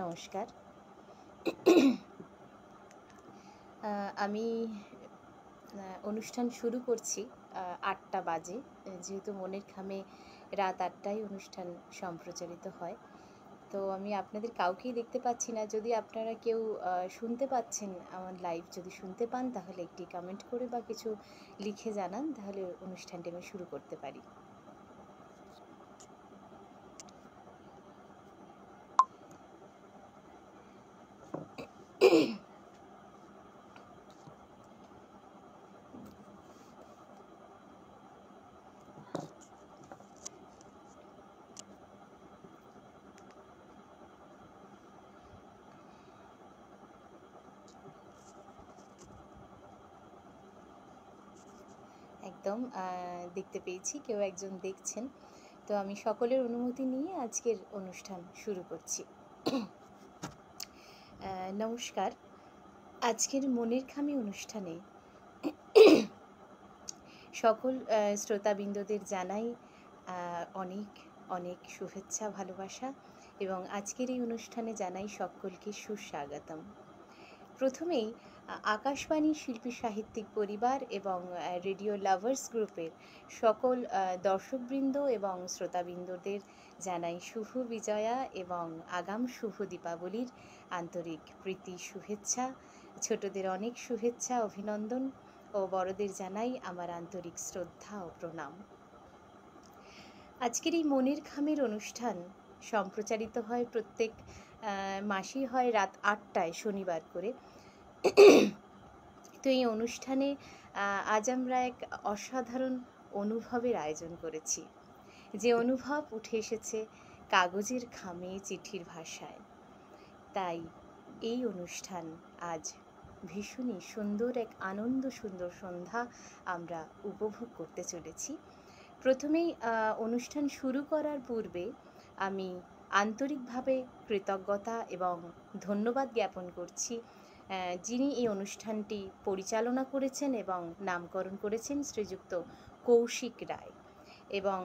নমস্কার। আমি অনুষ্ঠান শুরু করছি ৮টা বাজে। যেহেতু মনের খামে রাত ৮টায় অনুষ্ঠান সম্প্রচারিত হয়। তো আমি আপনাদের কাউকেই দেখতে পাচ্ছি না। যদি আপনারা কেউ শুনতে পাচ্ছেন, আমার লাইভ যদি শুনতে পান, তাহলে একটি কমেন্ট করে বা কিছু লিখে জানান, তাহলে অনুষ্ঠানটি আমি শুরু করতে পারি। একদম দেখতে পেয়েছি কেউ একজন দেখছেন। তো আমি সকলের অনুমতি নিয়ে আজকের অনুষ্ঠান শুরু করছি। নমস্কার। আজকের মনের খামে অনুষ্ঠানে সকল শ্রোতাবৃন্দদের জানাই অনেক অনেক শুভেচ্ছা, ভালোবাসা, এবং আজকের এই অনুষ্ঠানে জানাই সকলকে সুস্বাগতম। প্রথমেই আকাশবাণী শিল্পী সাহিত্যিক পরিবার এবং রেডিও লাভার্স গ্রুপের সকল দর্শকবৃন্দ এবং শ্রোতাবৃন্দদের জানাই শুভ বিজয়া এবং আগাম শুভ দীপাবলির আন্তরিক প্রীতি শুভেচ্ছা। ছোটদের অনেক শুভেচ্ছা, অভিনন্দন, ও বড়দের জানাই আমার আন্তরিক শ্রদ্ধা ও প্রণাম। আজকের এই মনের খামের অনুষ্ঠান সম্প্রচারিত হয় প্রত্যেক মাসেই হয় রাত ৮টায় শনিবার করে। তো এই অনুষ্ঠানে আজ আমরা এক অসাধারণ অনুভবের আয়োজন করেছি, যে অনুভব উঠে এসেছে কাগজের খামে, চিঠির ভাষায়। তাই এই অনুষ্ঠান আজ ভীষণই সুন্দর এক আনন্দ সুন্দর সন্ধ্যা আমরা উপভোগ করতে চলেছি। প্রথমেই অনুষ্ঠান শুরু করার পূর্বে আমি আন্তরিকভাবে কৃতজ্ঞতা এবং ধন্যবাদ জ্ঞাপন করছি যিনি এই অনুষ্ঠানটি পরিচালনা করেছেন এবং নামকরণ করেছেন, শ্রীযুক্ত কৌশিক রায়, এবং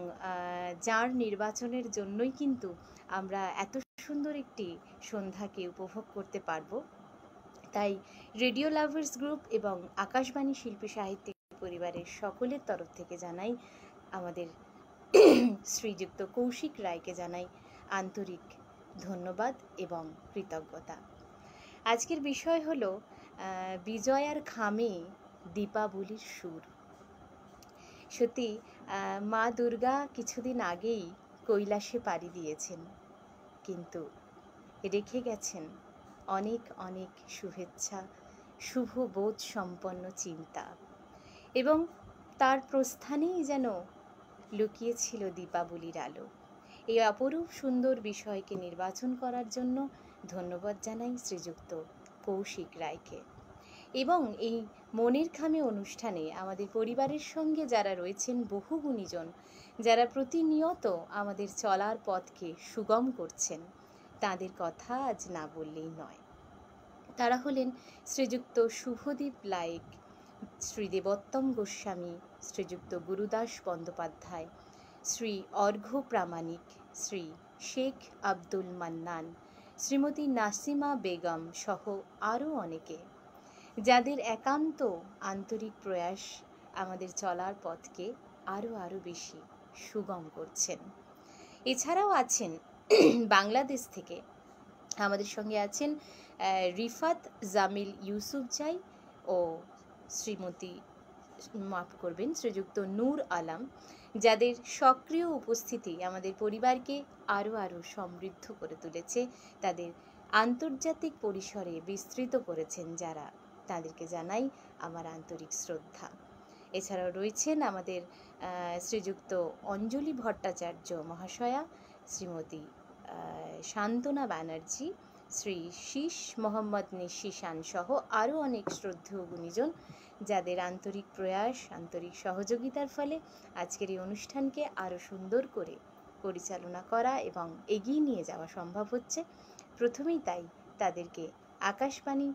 যার নির্বাচনের জন্যই কিন্তু আমরা এত সুন্দর একটি সন্ধ্যাকে উপভোগ করতে পারব। তাই রেডিও লাভার্স গ্রুপ এবং আকাশবাণী শিল্পী সাহিত্যিক পরিবারের সকলের তরফ থেকে জানাই আমাদের শ্রীযুক্ত কৌশিক রায়কে জানাই আন্তরিক ধন্যবাদ এবং কৃতজ্ঞতা। আজকের বিষয় হলো বিজয়ার খামে দীপাবলির সুর। সত্যি মা দুর্গা কিছুদিন আগেই কৈলাসে পাড়ি দিয়েছেন, কিন্তু রেখে গেছেন অনেক অনেক শুভেচ্ছা, শুভ বোধ সম্পন্ন চিন্তা, এবং তার প্রস্থানেই যেন লুকিয়েছিল দীপাবলির আলো। এই অপরূপ সুন্দর বিষয়কে নির্বাচন করার জন্য ধন্যবাদ জানাই শ্রীযুক্ত কৌশিক রায়কে। এবং এই মনের খামে অনুষ্ঠানে আমাদের পরিবারের সঙ্গে যারা রয়েছেন, বহু গুণীজন যারা প্রতিনিয়ত আমাদের চলার পথকে সুগম করছেন, তাদের কথা আজ না বললেই নয়। তারা হলেন শ্রীযুক্ত শুভদীপ লায়েক, শ্রী দেবোত্তম গোস্বামী, শ্রীযুক্ত গুরুদাস বন্দ্যোপাধ্যায়, শ্রী অর্ঘ্য প্রামাণিক, শ্রী শেখ আব্দুল মান্নান, শ্রীমতী নাসিমা বেগম সহ আরও অনেকে, যাদের একান্ত আন্তরিক প্রয়াস আমাদের চলার পথকে আরও বেশি সুগম করছেন। এছাড়াও আছেন বাংলাদেশ থেকে আমাদের সঙ্গে আছেন রিফাত জামিল ইউসুফজাই ও শ্রীমতী শ্রীযুক্ত নূর আলম, যাদের সক্রিয় উপস্থিতি আমাদের পরিবারকে আরও সমৃদ্ধ করে তুলেছে, তাদের আন্তর্জাতিক পরিসরে বিস্তৃত করেছেন যারা, তাদেরকে জানাই আমার আন্তরিক শ্রদ্ধা। এছাড়াও রয়েছেন আমাদের শ্রীযুক্ত অঞ্জলি ভট্টাচার্য মহাশয়া, শ্রীমতী শান্তনা ব্যানার্জি, শ্রী শীষ মোহাম্মদ নিশিসান সহ আরও অনেক শ্রদ্ধেয় গুণীজন, যাদের আন্তরিক প্রয়াস, আন্তরিক সহযোগিতার ফলে আজকের এই অনুষ্ঠানকে আরও সুন্দর করে পরিচালনা করা এবং এগিয়ে নিয়ে যাওয়া সম্ভব হচ্ছে। প্রথমেই তাই তাদেরকে আকাশবাণী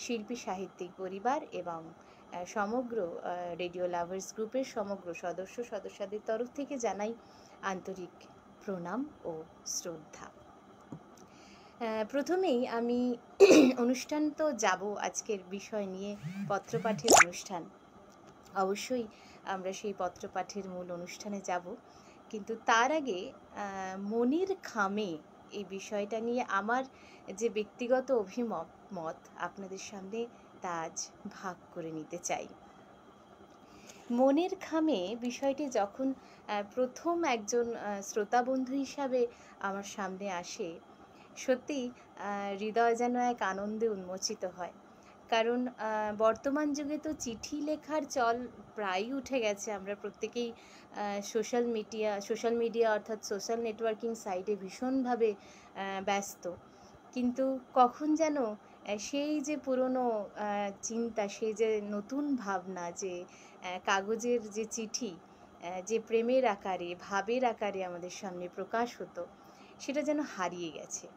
শিল্পী সাহিত্যিক পরিবার এবং সমগ্র রেডিও লাভার্স গ্রুপের সমগ্র সদস্যদের তরফ থেকে জানাই আন্তরিক প্রণাম ও শ্রদ্ধা। প্রথমেই আমি অনুষ্ঠান তো যাব, আজকের বিষয় নিয়ে পত্রপাঠের অনুষ্ঠান। অবশ্যই আমরা সেই পত্রপাঠের মূল অনুষ্ঠানে যাব, কিন্তু তার আগে মনের খামে এই বিষয়টা নিয়ে আমার যে ব্যক্তিগত অভিমত আপনাদের সামনে তা আজ ভাগ করে নিতে চাই। মনের খামে বিষয়টি যখন প্রথম একজন শ্রোতা বন্ধু হিসাবে আমার সামনে আসে, সত্যি হৃদয় যেন এক আনন্দে উন্মোচিত হয়। কারণ বর্তমান যুগে তো চিঠি লেখার চল প্রায়ই উঠে গেছে। আমরা প্রত্যেকেই সোশ্যাল মিডিয়া অর্থাৎ সোশ্যাল নেটওয়ার্কিং সাইটে ভীষণভাবে ব্যস্ত। কিন্তু কখন যেন সেই যে পুরনো চিন্তা, সেই যে নতুন ভাবনা, যে কাগজের যে চিঠি যে প্রেমের আকারে, ভাবের আকারে আমাদের সামনে প্রকাশ হতো, সেটা যেন হারিয়ে গেছে।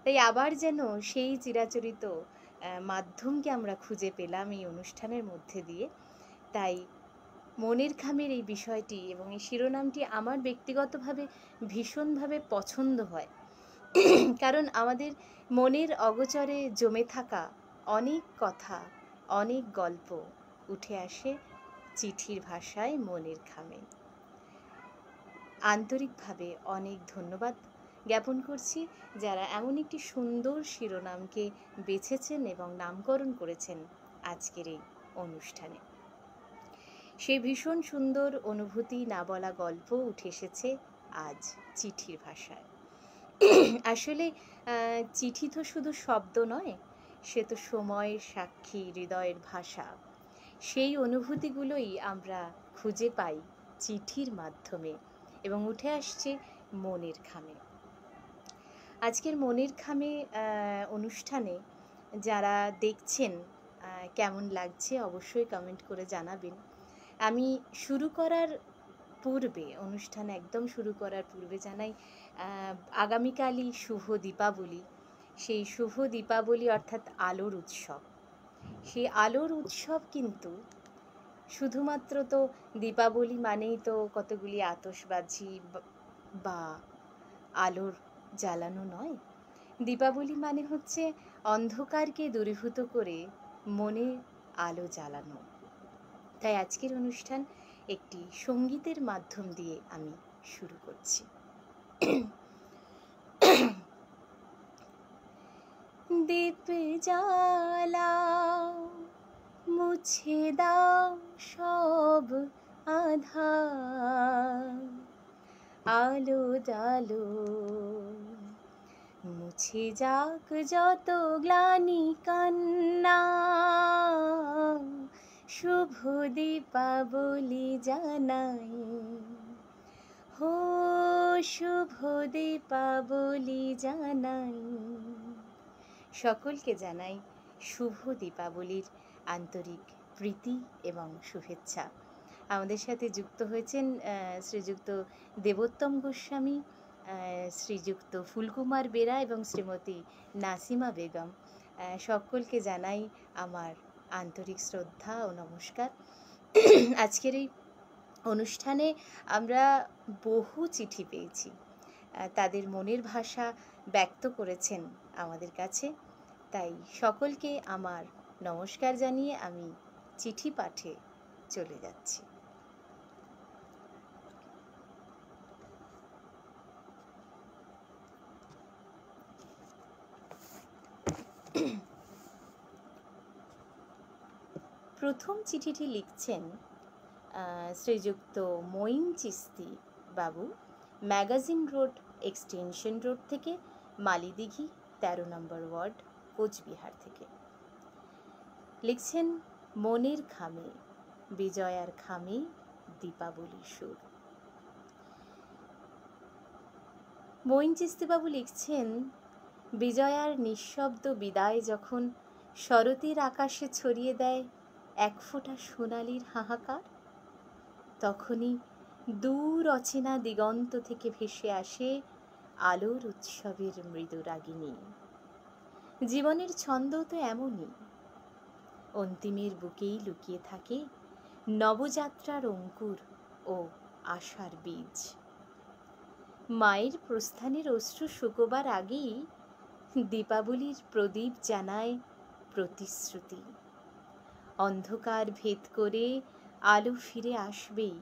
তাই আবার যেন সেই চিরাচরিত মাধ্যমকে আমরা খুঁজে পেলাম এই অনুষ্ঠানের মধ্যে দিয়ে। তাই মনের খামের এই বিষয়টি এবং এই শিরোনামটি আমার ব্যক্তিগতভাবে ভীষণভাবে পছন্দ হয়। কারণ আমাদের মনের অগোচরে জমে থাকা অনেক কথা, অনেক গল্প উঠে আসে চিঠির ভাষায় মনের খামে। আন্তরিকভাবে অনেক ধন্যবাদ জ্ঞাপন করছি যারা এমন একটি সুন্দর শিরোনামকে বেছেছেন এবং নামকরণ করেছেন আজকের এই অনুষ্ঠানে। সেই ভীষণ সুন্দর অনুভূতি, না বলা গল্প উঠে এসেছে আজ চিঠির ভাষায়। আসলে চিঠি তো শুধু শব্দ নয়, সে তো সময়ের সাক্ষী, হৃদয়ের ভাষা। সেই অনুভূতিগুলোই আমরা খুঁজে পাই চিঠির মাধ্যমে এবং উঠে আসছে মনের খামে। আজকের মনের খামে অনুষ্ঠানে যারা দেখছেন কেমন লাগছে অবশ্যই কমেন্ট করে জানাবেন। আমি শুরু করার পূর্বে, অনুষ্ঠান একদম শুরু করার পূর্বে জানাই আগামীকালই শুভ দীপাবলি। সেই শুভ দীপাবলি অর্থাৎ আলোর উৎসব। সেই আলোর উৎসব কিন্তু শুধুমাত্র তো দীপাবলি মানেই তো কতগুলি আতশবাজি বা আলোর জ্বালানো নয়। দীপাবলি মানে হচ্ছে অন্ধকারকে দূরীভূত করে মনে আলো জ্বালানো। তাই আজকের অনুষ্ঠান একটি সঙ্গীতের মাধ্যম দিয়ে আমি শুরু করছি। দীপ জ্বালাও, মুছে দাও সব আধার, আলো জালো, মুছে যাক যত গ্লানি কান্না, শুভ দীপাবলি জানাই, হো শুভ দীপাবলি জানাই। সকলকে জানাই শুভ দীপাবলির আন্তরিক প্রীতি এবং শুভেচ্ছা। আমাদের সাথে যুক্ত হয়েছেন শ্রীযুক্ত দেবোত্তম গোস্বামী, শ্রীযুক্ত ফুলকুমার বেরা এবং শ্রীমতী নাসিমা বেগম। সকলকে জানাই আমার আন্তরিক শ্রদ্ধা ও নমস্কার। আজকের এই অনুষ্ঠানে আমরা বহু চিঠি পেয়েছি, তাদের মনের ভাষা ব্যক্ত করেছেন আমাদের কাছে। তাই সকলকে আমার নমস্কার জানিয়ে আমি চিঠি পাঠে চলে যাচ্ছি। প্রথম চিঠিটি লিখছেন শ্রীযুক্ত মঈন চিস্তি বাবু, ম্যাগাজিন রোড, এক্সটেনশন রোড থেকে, মালিদিঘি 13 নম্বর ওয়ার্ড, কোচবিহার থেকে। লিখছেন মনের খামে, বিজয়ার খামে দীপাবলি সুর। মঈন চিস্তিবাবু লিখছেন, বিজয়ার নিঃশব্দ বিদায় যখন শরতের আকাশে ছড়িয়ে দেয় এক ফোঁটা সোনালির হাহাকার, তখনই দূর অচেনা দিগন্ত থেকে ভেসে আসে আলোর উৎসবের মৃদু রাগিনী। জীবনের ছন্দ তো এমনই, অন্তিমের বুকেই লুকিয়ে থাকে নবযাত্রার অঙ্কুর ও আশার বীজ। মায়ের প্রস্থানের অশ্রু শুকোবার আগেই দীপাবলির প্রদীপ জানায় প্রতিশ্রুতি, অন্ধকার ভেদ করে আলো ফিরে আসবেই।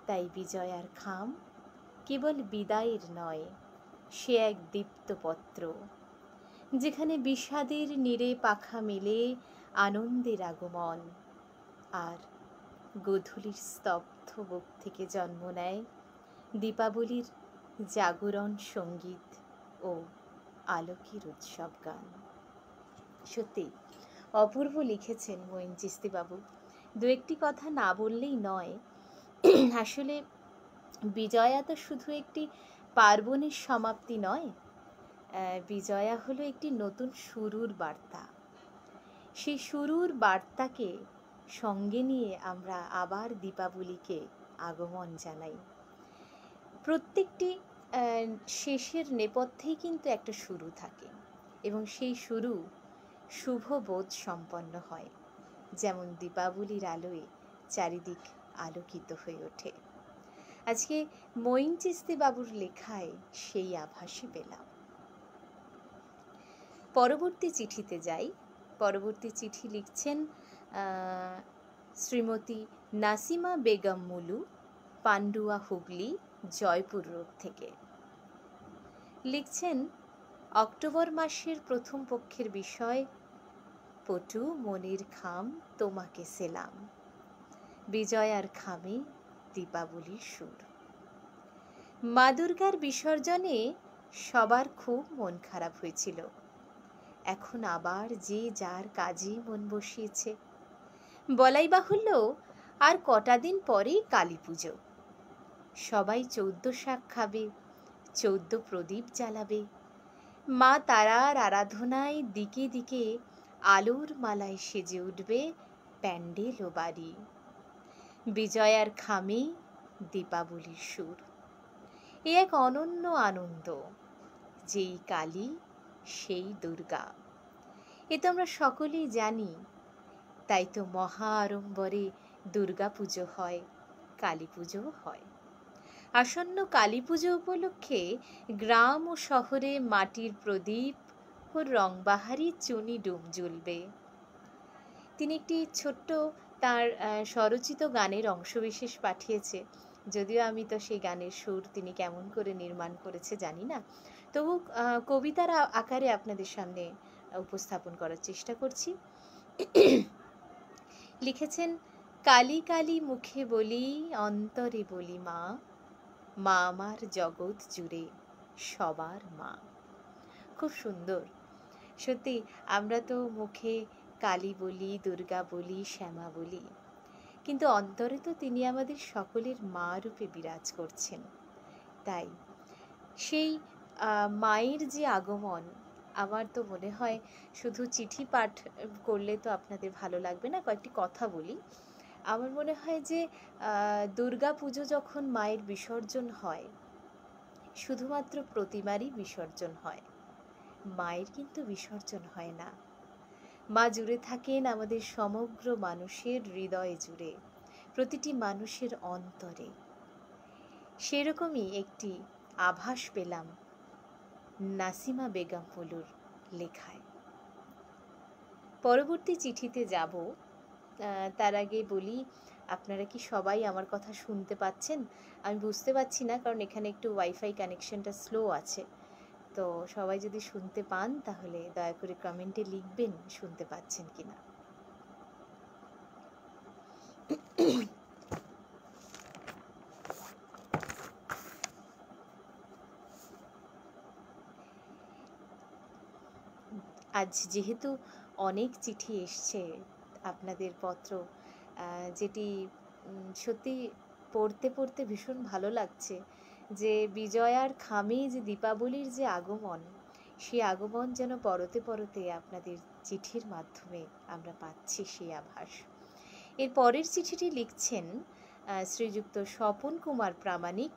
তাই বিজয়ার খাম কেবল বিদায়ের নয়, সে এক দীপ্তপত্র, যেখানে বিষাদের নীড়ে পাখা মেলে আনন্দের আগমন, আর গোধূলির স্তব্ধ বুক থেকে জন্ম নেয় দীপাবলির জাগরণ সঙ্গীত ও আলোকের উৎসব গান। সত্যি অপূর্ব লিখেছেন মঈন চিশতিবাবু। দু একটি কথা না বললেই নয়। আসলে বিজয়া তো শুধু একটি পার্বণের সমাপ্তি নয়, বিজয়া হলো একটি নতুন শুরুর বার্তা। সেই শুরুর বার্তাকে সঙ্গে নিয়ে আমরা আবার দীপাবলিকে আগমন জানাই। প্রত্যেকটি শেষের নেপথ্যেই কিন্তু একটা শুরু থাকে, এবং সেই শুরু শুভ বোধ সম্পন্ন হয়, যেমন দীপাবলির আলোয় চারিদিক আলোকিত হয়ে ওঠে। আজকে মঈন চিশতিবাবুর লেখায় সেই আভাসই পেলাম। পরবর্তী চিঠিতে যাই। পরবর্তী চিঠি লিখছেন শ্রীমতী নাসিমা বেগম মুলু, পান্ডুয়া, হুগলি, জয়পুর রোড থেকে। লিখছেন, অক্টোবর মাসের প্রথম পক্ষের বিষয়, পটু মনির খাম তোমাকে সেলাম, বিজয়ার খামে দীপাবলির সুর। মা দুর্গার বিসর্জনে সবার খুব মন খারাপ হয়েছিল। এখন আবার যে যার কাজে মন বসিয়েছে। বলাই বাহুল্য, আর কটা দিন পরেই কালী পুজো। সবাই 14 শাক খাবে, 14 প্রদীপ জ্বালাবে। মা তারার আরাধনায় দিকে দিকে আলোর মালায় সেজে উঠবে প্যান্ডেল ও বাড়ি। বিজয়ার খামে দীপাবলির সুর। এ এক অনন্য আনন্দ, যেই কালী সেই দুর্গা। এ তো আমরা সকলেই জানি। তাই তো মহা আড়ম্বরে দুর্গা পুজো হয়, কালী পুজোও হয়। আসন্ন কালী পুজো উপলক্ষে গ্রাম ও শহরে মাটির প্রদীপ ও রংবাহারি চুনি ডুম জ্বলবে। তিনি একটি ছোট্ট তার স্বরচিত গানের অংশবিশেষ পাঠিয়েছে। যদিও আমি তো সেই গানের সুর তিনি কেমন করে নির্মাণ করেছে জানি না, তবু কবিতার আকারে আপনাদের সামনে উপস্থাপন করার চেষ্টা করছি। লিখেছেন, কালী কালী মুখে বলি, অন্তরে বলি মা, মা আমার জগৎ জুড়ে সবার মা। খুব সুন্দর। সত্যি আমরা তো মুখে কালী বলি, দুর্গা বলি, শ্যামা বলি, কিন্তু অন্তরে তো তিনি আমাদের সকলের মা রূপে বিরাজ করছেন। তাই সেই মায়ের যে আগমন, আমার তো মনে হয় শুধু চিঠি পাঠ করলে তো আপনাদের ভালো লাগবে না। কয়েকটি কথা বলি। আমার মনে হয় যে দুর্গা পুজো যখন মায়ের বিসর্জন হয়, শুধুমাত্র প্রতিমারই বিসর্জন হয়, মায়ের কিন্তু বিসর্জন হয় না। মা জুড়ে থাকেন আমাদের সমগ্র মানুষের হৃদয় জুড়ে, প্রতিটি মানুষের অন্তরে। সেরকমই একটি আভাস পেলাম নাসিমা বেগম মুলুর লেখায়। পরবর্তী চিঠিতে যাব, তার আগে বলি, আপনারা কি সবাই আমার কথা শুনতে পাচ্ছেন? আমি বুঝতে পারছি না, কারণ এখানে একটু ওয়াইফাই কানেকশনটা স্লো আছে। তো সবাই যদি শুনতে পান তাহলে দয়া করে কমেন্টে লিখবেন শুনতে পাচ্ছেন কিনা। আজ যেহেতু অনেক চিঠি এসছে, আপনাদের পত্র, যেটি সত্যি পড়তে পড়তে ভীষণ ভালো লাগছে, যে বিজয়ার খামে যে দীপাবলির যে আগমন, সেই আগমন যেন পরতে পরতে আপনাদের চিঠির মাধ্যমে আমরা পাচ্ছি সেই আভাস। এর পরের চিঠিটি লিখছেন শ্রীযুক্ত স্বপন কুমার প্রামাণিক,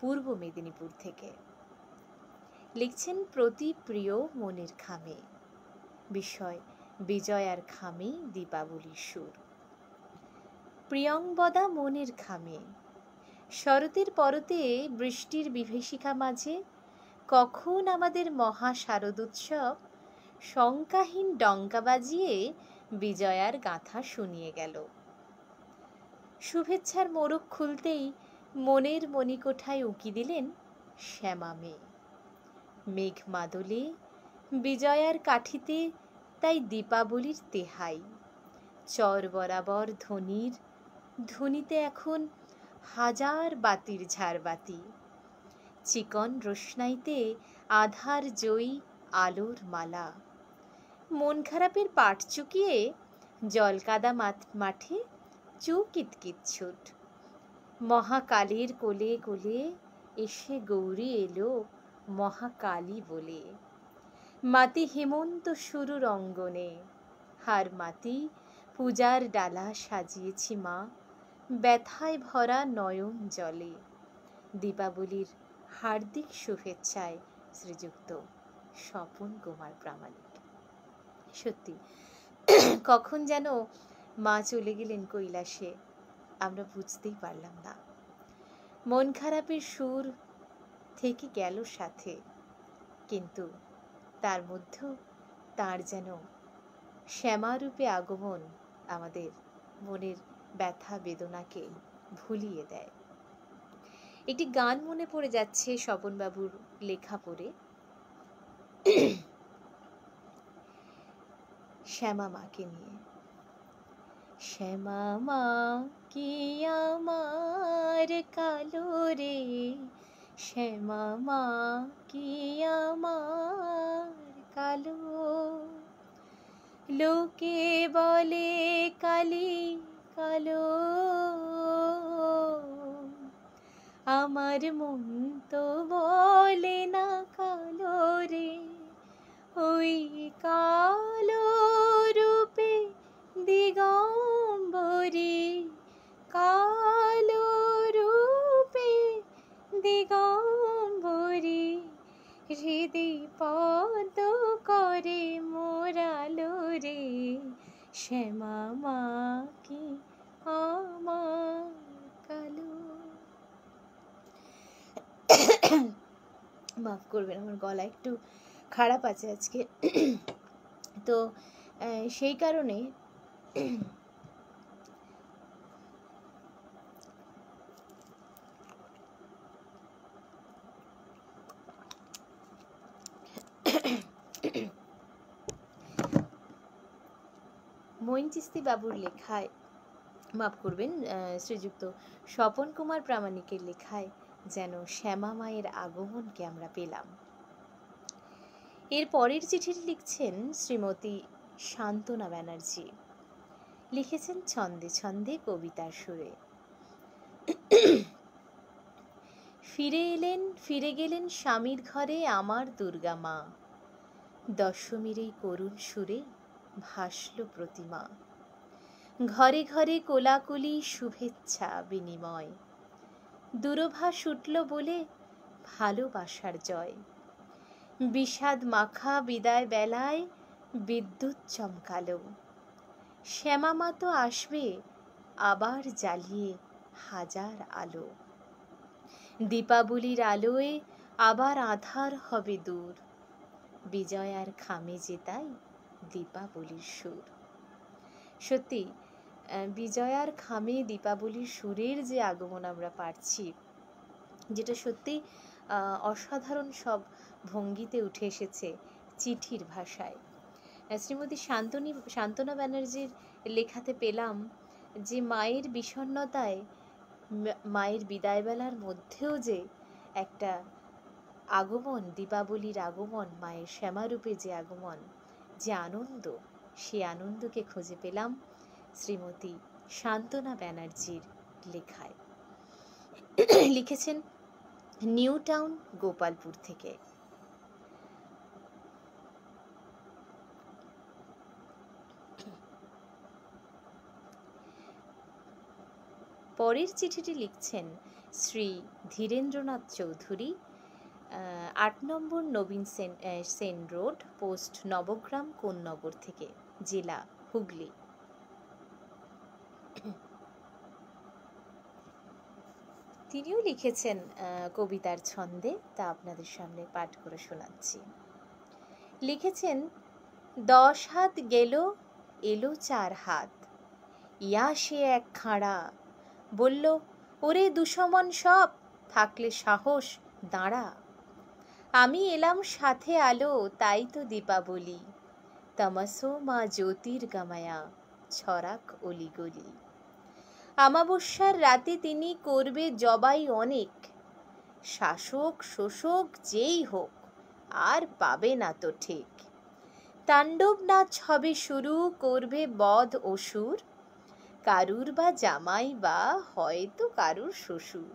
পূর্ব মেদিনীপুর থেকে। লিখছেন, প্রতি প্রিয় মনের খামে, বিষয় বিজয়ার খামে দীপাবলির সুর। প্রিয়ংবদা মনের খামে, শরতের পরতে বৃষ্টির বিভীষিকা মাঝে কখন আমাদের মহা শারদোৎসব শঙ্কাহীন ডঙ্কা বাজিয়ে বিজয়ার গাথা শুনিয়ে গেল। শুভেচ্ছার মোড়ক খুলতেই মনের মণিকোঠায় উঁকি দিলেন শ্যামা মেয়ে। মেঘ মাদলে বিজয়ার কাঠিতে তাই দীপাবলির তেহাই। চর বরাবর ধ্বনিতে এখন হাজার বাতির ঝাড়বাতি। চিকন রোশনাইতে আধার জয়ী আলোর মালা। মন খারাপের পাট চুকিয়ে জলকাদা মাঠে চুকিতকিত ছুট। মহাকালীর কোলে কোলে এসে গৌরী এলো মহাকালী বলে। মাতি হেমন্ত শুরুর অঙ্গনে, হার মাতি পূজার ডালা সাজিয়েছি মা, ব্যথায় ভরা নয়ন জলে। দীপাবলির হার্দিক শুভেচ্ছায় শ্রীযুক্ত স্বপন কুমার প্রামাণিক। সত্যি কখন যেন মা চলে গেলেন কৈলাসে, আমরা বুঝতেই পারলাম না। মন খারাপের সুর থেকে গেল সাথে, কিন্তু তার মধ্যেও তার যেন শ্যামারূপে আগমন আমাদের মনের ব্যথা বেদনাকে ভুলিয়ে দেয়। একটি গান মনে পড়ে যাচ্ছে স্বপনবাবুর লেখা পড়ে, শ্যামা মাকে নিয়ে। শ্যামা মা কি আমার কালো রে, শ্যামা মা কি আমার কালো। লোকে বলে কালি কালো, আমার মন তো বলে না কালো রে। ওই কালো রূপে দিগম্বরী, কালো রূপে দিগম্বরী, হৃদি পদ করে মোরালো রে। শ্যামা মা কি আমার কালো। মাফ করবেন, আমার গলা একটু খারাপ আছে আজকে, তো সেই কারণে মঈন চিস্তি বাবুর লেখায়, মাফ করবেন, শ্রীযুক্ত স্বপন কুমার প্রামাণিকের লেখায় যেন শ্যামা মায়ের আগমনকে আমরা পেলাম। এর পরের চিঠিটি লিখছেন শ্রীমতী শান্তনা ব্যানার্জি। লিখেছেন ছন্দে ছন্দে কবিতার সুরে। ফিরে গেলেন স্বামীর ঘরে আমার দুর্গা মা, দশমীর এই করুণ সুরে ভাসল প্রতিমা। ঘরে ঘরে কোলাকুলি শুভেচ্ছা বিনিময়, দূরভাষ উঠল বলে ভালোবাসার জয়। বিষাদ মাখা বিদায় বেলায় বিদ্যুৎ চমকালো, শ্যামা মা তো আসবে আবার জ্বালিয়ে হাজার আলো। দীপাবলির আলোয় আবার আধার হবে দূর, বিজয়ার খামে জেতাই দীপাবলির সুর। সত্যি বিজয়ার খামে দীপাবলির সুরের যে আগমন আমরা পাচ্ছি, যেটা সত্যি অসাধারণ সব ভঙ্গিতে উঠে এসেছে চিঠির ভাষায়। শ্রীমতী শান্তনা ব্যানার্জির লেখাতে পেলাম যে মায়ের বিষণ্ণতায়, মায়ের বিদায়বেলার মধ্যেও যে একটা আগমন, দীপাবলির আগমন, মায়ের শ্যামারূপে যে আগমন, যে আনন্দ, সেই আনন্দকে খুঁজে পেলাম শ্রীমতী শান্তনা ব্যানার্জির লেখায়। লিখেছেন নিউ টাউন, গোপালপুর থেকে। পরের চিঠিটি লিখছেন শ্রী ধীরেন্দ্রনাথ চৌধুরী, 8 নম্বর নবীন সেন রোড, পোস্ট নবগ্রাম, কোন্নগর থেকে, জেলা হুগলি। তিনিও লিখেছেন কবিতার ছন্দে, তা আপনাদের সামনে পাঠ করে শোনাচ্ছি। লিখেছেন, 10 হাত গেল, এলো 4 হাত, ইয়া সে এক খাঁড়া, বলল, ওরে দুশমন সব, থাকলে সাহস দাঁড়া। আমি এলাম সাথে আলো, তাই তো দীপাবলি, তমসো মা জ্যোতির্গময়া, ছড়াক অলিগলি। আমাবস্যার রাতে তিনি করবে জবাই অনেক, শাসক শোষক যেই হোক আর পাবে না তো ঠিক। তাণ্ডব নাচ হবে শুরু, করবে বধ অসুর, কারুর বা জামাই বা হয়তো কারুর শ্বশুর।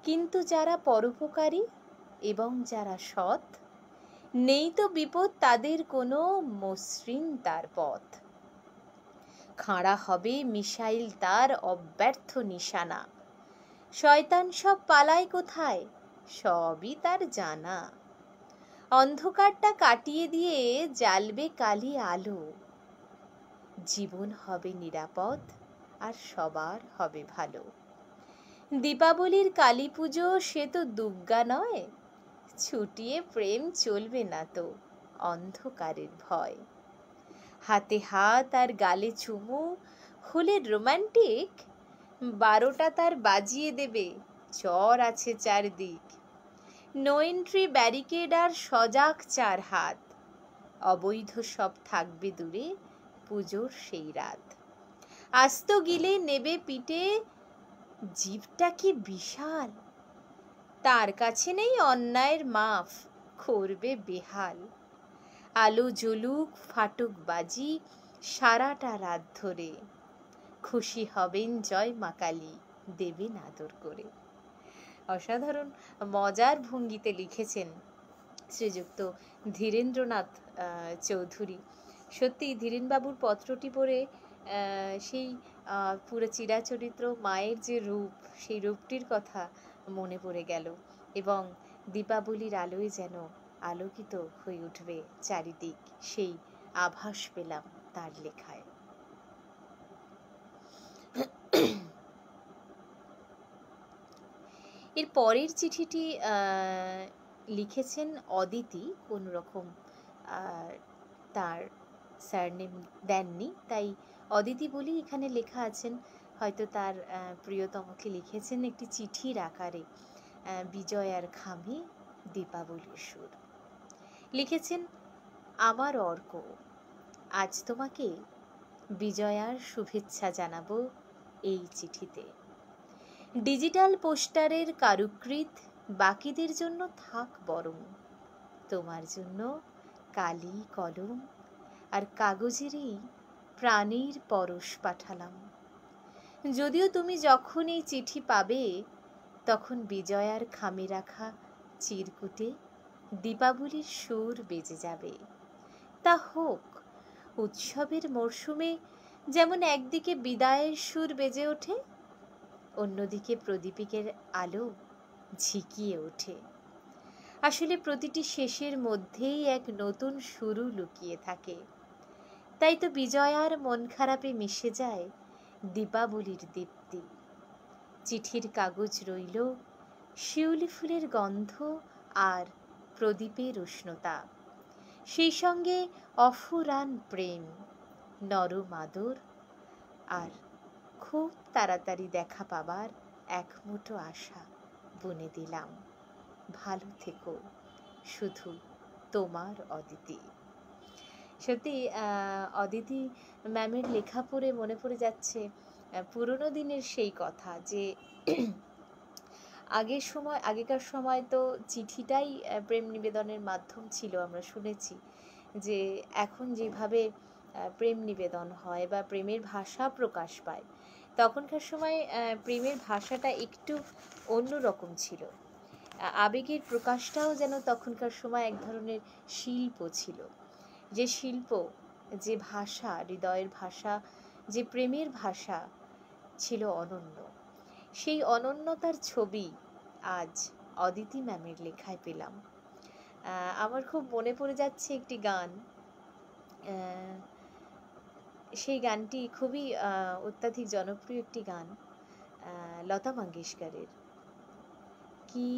কিন্তু যারা পরোপকারী এবং যারা সৎ, নেই তো বিপদ তাদের কোনো, মসৃণ তার পথ। খাঁড়া হবে মিসাইল তার অব্যর্থ নিশানা, শয়তান সব পালায় কোথায়, সবই তার জানা। অন্ধকারটা কাটিয়ে দিয়ে জ্বালবে কালি আলো, জীবন হবে নিরাপদ আর সবার হবে ভালো। দীপাবলির কালী পুজো সে তো দুর্গা নয়, ছুটিয়ে প্রেম চলবে না তো অন্ধকারের ভয়। হাতে হাত আর গালে চুমু, হলে রোমান্টিক, 12টা তার বাজিয়ে দেবে, চর আছে চারদিক। নো এন্ট্রি ব্যারিকেড আর সজাগ 4 হাত, অবৈধ সব থাকবে দূরে পুজোর সেই রাত। আস্ত গিলে নেবে পিঠে, জীবটা কি বিশাল, তার কাছে নেই অন্যায়ের মাফ, করবে বেহাল। আলো জ্বলুক ফাটুক বাজি সারাটা রাত ধরে, খুশি হবেন জয় মা কালী, দেবেন আদর করে। অসাধারণ মজার ভঙ্গিতে লিখেছেন শ্রীযুক্ত ধীরেন্দ্রনাথ চৌধুরী। সত্যি ধীরেনবাবুর পত্রটি পড়ে সেই পুরো চিরাচরিত্র মায়ের যে রূপ, সেই রূপটির কথা মনে পড়ে গেল, এবং দীপাবলির আলোয় যেন আলোকিত হয়ে উঠবে চারিদিক, সেই আভাস পেলাম তার লেখায়। এর পরের চিঠিটি লিখেছেন অদিতি, কোন রকম তার সারনেম দেননি, তাই অদিতি বলি এখানে লেখা আছেন। হয়তো তার প্রিয়তমকে লিখেছেন একটি চিঠির আকারে, বিজয়ার খামে দীপাবলির সুর। লিখেছেন, আমার অর্ক, আজ তোমাকে বিজয়ার শুভেচ্ছা জানাবো এই চিঠিতে। ডিজিটাল পোস্টারের কারুকৃত বাকিদের জন্য থাক বরং, তোমার জন্য কালি কলম আর কাগজেরই প্রাণীর পরশ পাঠালাম। যদিও তুমি যখন এই চিঠি পাবে, তখন বিজয়ার খামে রাখা চিরকুটে দীপাবলির সুর বেজে যাবে। তা হোক, উৎসবের মরশুমে যেমন একদিকে বিদায়ের সুর বেজে ওঠে, অন্যদিকে প্রদীপিকের আলো ঝিকিয়ে ওঠে। আসলে প্রতিটি শেষের মধ্যেই এক নতুন শুরু লুকিয়ে থাকে। তাই তো বিজয়ার মন খারাপে মিশে যায় দীপাবলির দীপ্তি। চিঠির কাগজ রইল শিউলি ফুলের গন্ধ আর প্রদীপের উষ্ণতা, সেই সঙ্গে অফুরান প্রেম, নরম আদর, আর খুব তাড়াতাড়ি দেখা পাবার এক মুঠো আশা বুনে দিলাম। ভালো থেকো, শুধু তোমার অদিতি। সত্যি অদিতি ম্যামের লেখা পড়ে মনে পড়ে যাচ্ছে পুরোনো দিনের সেই কথা, যে আগেকার সময় তো চিঠিটাই প্রেম নিবেদনের মাধ্যম ছিল। আমরা শুনেছি যে এখন যেভাবে প্রেম নিবেদন হয় বা প্রেমের ভাষা প্রকাশ পায়, তখনকার সময় প্রেমের ভাষাটা একটু অন্য রকম ছিল। আবেগের প্রকাশটাও যেন তখনকার সময় এক ধরনের শিল্প ছিল, যে শিল্প, যে ভাষা, হৃদয়ের ভাষা, যে প্রেমের ভাষা ছিল অনন্য। সেই অনন্যতার ছবি আজ অদিতি ম্যামের লেখায় পেলাম। আমার খুব মনে পড়ে যাচ্ছে একটি গান, সেই গানটি খুবই অত্যাধিক জনপ্রিয় একটি গান, লতা মঙ্গেশকরের, কি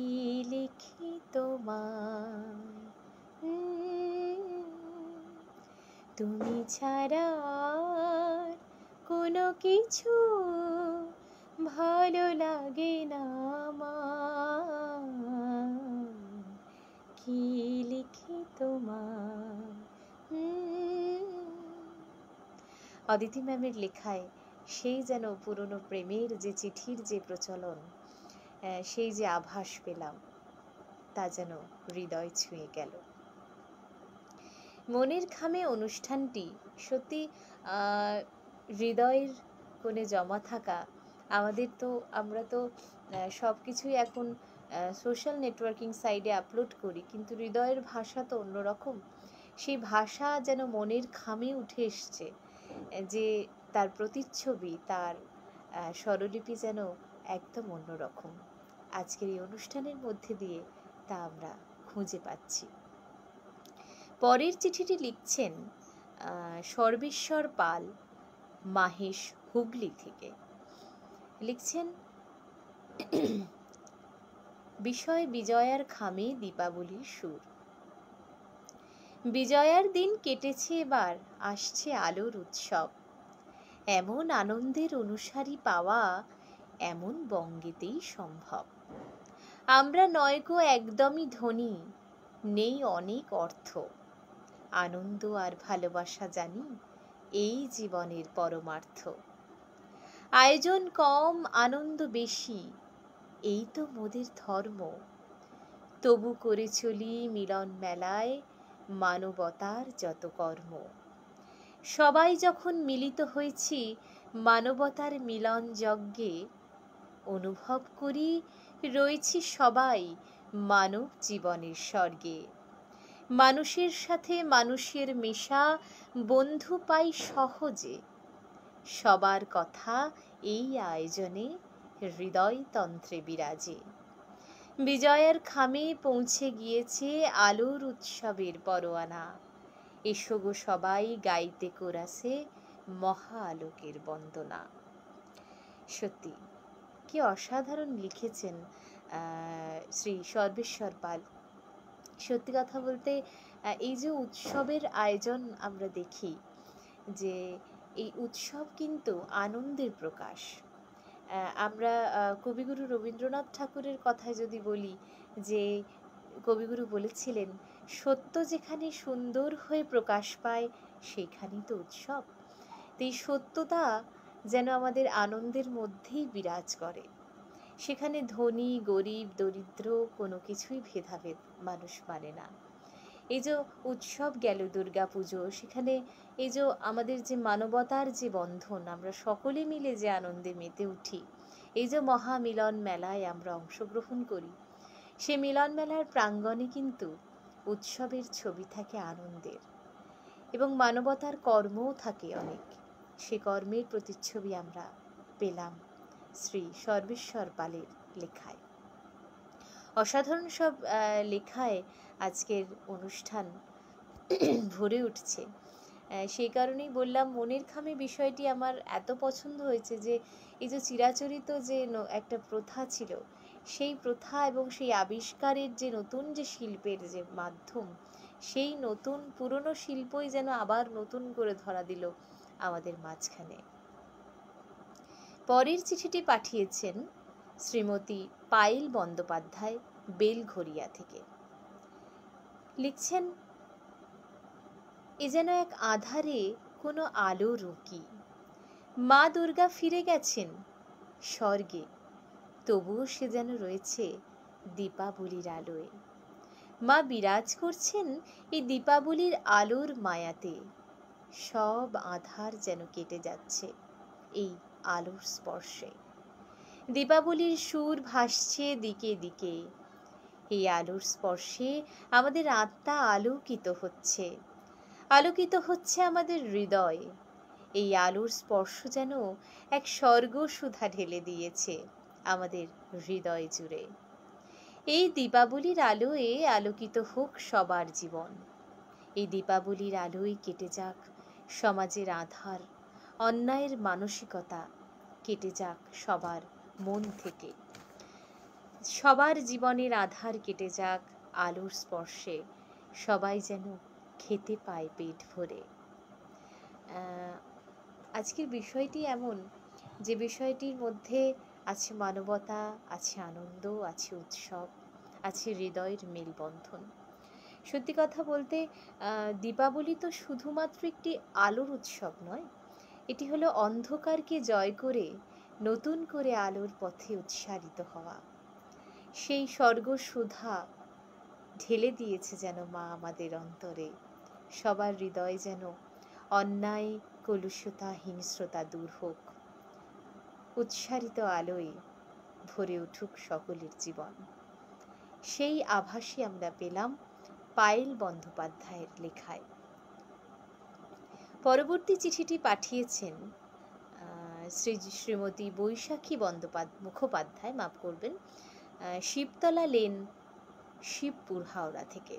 লিখি তোমায়, তুমি ছাড়া আর কোনো কিছু ভালো লাগে না আমার, কি লিখি তোমায়। অদিতি ম্যামের লেখায় সেই যেন পুরনো প্রেমের যে চিঠির যে প্রচলন, সেই যে আভাস পেলাম, তা যেন হৃদয় ছুঁয়ে গেল। মনের খামে অনুষ্ঠানটি সত্যি হৃদয়ের কোণে জমা থাকা। আমরা তো সব কিছুই এখন সোশ্যাল নেটওয়ার্কিং সাইটে আপলোড করি, কিন্তু হৃদয়ের ভাষা তো অন্যরকম। সেই ভাষা যেন মনের খামে উঠে এসছে, যে তার প্রতিচ্ছবি, তার স্বরলিপি যেন একদম অন্যরকম। আজকের এই অনুষ্ঠানের মধ্যে দিয়ে তা আমরা খুঁজে পাচ্ছি। পরের চিঠিটি লিখছেন সর্বেশ্বর পাল, মাহেশ, হুগলি থেকে। লিখছেন, বিষয় বিজয়ার খামে দীপাবলির সুর। বিজয়ার দিন কেটেছে, এবার আসছে আলোর উৎসব। এমন আনন্দের অনুসারী পাওয়া এমন বঙ্গেতেই সম্ভব। আমরা নয়গো একদমই ধনী, নেই অনেক অর্থ, আনন্দ আর ভালোবাসা জানি এই জীবনের পরমার্থ। আয়োজন কম, আনন্দ বেশি, এই তো মোদের ধর্ম। তবু করে চলি মিলন মেলায় মানবতার যত কর্ম। সবাই যখন মিলিত হয়েছি মানবতার মিলন যজ্ঞে, অনুভব করি রয়েছি সবাই মানব জীবনের স্বর্গে। মানুষের সাথে মানুষের মেশা বন্ধু পাই সহজে, সবার কথা এই আয়োজনে হৃদয়তন্ত্রে বিরাজে। বিজয়ের খামে পৌঁছে গিয়েছে আলোর উৎসবের পরোয়ানা, এসো গো সবাই গাইতে কোরাসে মহা আলোকের বন্দনা। সত্যি কি অসাধারণ লিখেছেন শ্রী সর্বেশ্বর পাল। সত্যি কথা বলতে এই যে উৎসবের আয়োজন আমরা দেখি, যে এই উৎসব কিন্তু আনন্দের প্রকাশ। আমরা কবিগুরু রবীন্দ্রনাথ ঠাকুরের কথায় যদি বলি, যে কবিগুরু বলেছিলেন, সত্য যেখানে সুন্দর হয়ে প্রকাশ পায় সেখানেই তো উৎসব। তো এই সত্যতা যেন আমাদের আনন্দের মধ্যেই বিরাজ করে। সেখানে ধনী গরিব দরিদ্র কোনো কিছুই ভেদাভেদ মানুষ মানে না। এই যে উৎসব গেল দুর্গা পুজো, সেখানে এই যে আমাদের যে মানবতার যে বন্ধন, আমরা সকলে মিলে যে আনন্দে মেতে উঠি, এই যে মহামিলন মেলায় আমরা অংশগ্রহণ করি, সে মিলন মেলার প্রাঙ্গণে কিন্তু উৎসবের ছবি থাকে আনন্দের, এবং মানবতার কর্মও থাকে অনেক। সে কর্মের প্রতিচ্ছবি আমরা পেলাম শ্রী সর্বেশ্বর পালের লেখায়। অসাধারণ সব লেখায় আজকের অনুষ্ঠান ভরে উঠছে। সেই কারণেই বললাম, মনের খামে বিষয়টি আমার এত পছন্দ হয়েছে, যে এই যে চিরাচরিত যে একটা প্রথা ছিল, সেই প্রথা এবং সেই আবিষ্কারের যে নতুন যে শিল্পের যে মাধ্যম, সেই নতুন পুরনো শিল্পই যেন আবার নতুন করে ধরা দিল আমাদের মাঝখানে। পরের চিঠিটি পাঠিয়েছেন শ্রীমতী পায়েল বন্দ্যোপাধ্যায়, বেলঘরিয়া থেকে। লিখছেন, এ যেন এক আধারে কোনো আলো রুকি। মা দুর্গা ফিরে গেছেন স্বর্গে, তবুও সে যেন রয়েছে দীপাবলির আলোয়। মা বিরাজ করছেন এই দীপাবলির আলোর মায়াতে, সব আধার যেন কেটে যাচ্ছে এই আলোর স্পর্শে। দীপাবলির সুর ভাসছে দিকে দিকে, এই আলোর স্পর্শে আমাদের আত্মা আলোকিত হচ্ছে, আলোকিত হচ্ছে আমাদের হৃদয়। এই আলোর স্পর্শ যেন এক স্বর্গ সুধা ঢেলে দিয়েছে আমাদের হৃদয় জুড়ে। এই দীপাবলির আলোয় আলোকিত হোক সবার জীবন। এই দীপাবলির আলোয় কেটে যাক সমাজের আধার, অন্যায়ের মানসিকতা কেটে যাক সবার মন থেকে। সবার জীবনের আধার কেটে যাক আলোর স্পর্শে, সবাই যেন খেতে পায় পেট ভরে। আজকের বিষয়টি এমন যে বিষয়টির মধ্যে আছে মানবতা, আছে আনন্দ, আছে উৎসব, আছে হৃদয়ের মেলবন্ধন। সত্যি কথা বলতে দীপাবলি তো শুধুমাত্র একটি আলোর উৎসব নয়, এটি হলো অন্ধকারকে জয় করে নতুন করে আলোর পথে উৎসারিত হওয়া। সেই স্বর্গসুধা ঢেলে দিয়েছে যেন মা আমাদের অন্তরে। সবার হৃদয় যেন অন্যায়, কলুষতা, হিংস্রতা দূর হোক। উৎসারিত আলোয় ভরে উঠুক সকলের জীবন। সেই আভাসই আমরা পেলাম পায়েল বন্দ্যোপাধ্যায়ের লেখায়। পরবর্তী চিঠিটি পাঠিয়েছেন শ্রীমতী বৈশাখী মুখোপাধ্যায়, মাফ করবেন, শিবতলা লেন, শিবপুর, হাওড়া থেকে।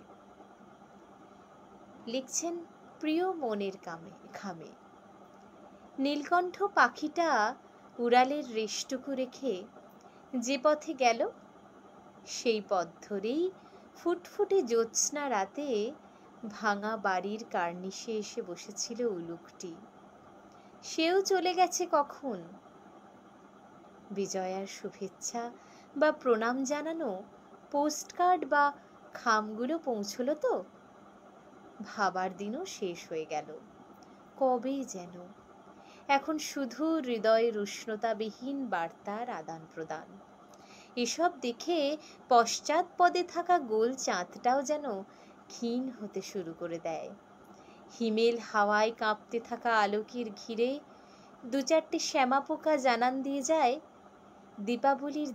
লিখছেন, প্রিয় মনের খামে, নীলকণ্ঠ পাখিটা উড়ালের রেশটুকু রেখে যে পথে গেল, সেই পথ ধরেই ফুটফুটে জ্যোৎস্না রাতে ভাঙা বাড়ির কার্নিশে এসে বসেছিল উলুকটি। সেও চলে গেছে কখন। বিজয়ার শুভেচ্ছা বা প্রণাম জানানো পোস্টকার্ড বা খামগুলো পৌঁছলো তো? ভাবার দিনও শেষ হয়ে গেল। কবে যেন। এখন শুধু হৃদয়ের উষ্ণতাবিহীন বার্তার আদান প্রদান। এসব দেখে পশ্চাৎপদে থাকা গোল চাঁদটাও যেন ক্ষীণ হতে শুরু করে দেয়। হিমেল হাওয়ায় কাঁপতে থাকা আলোকের ঘিরে দু চারটে শ্যামা পোকা জানান দিয়ে যায় দীপাবলির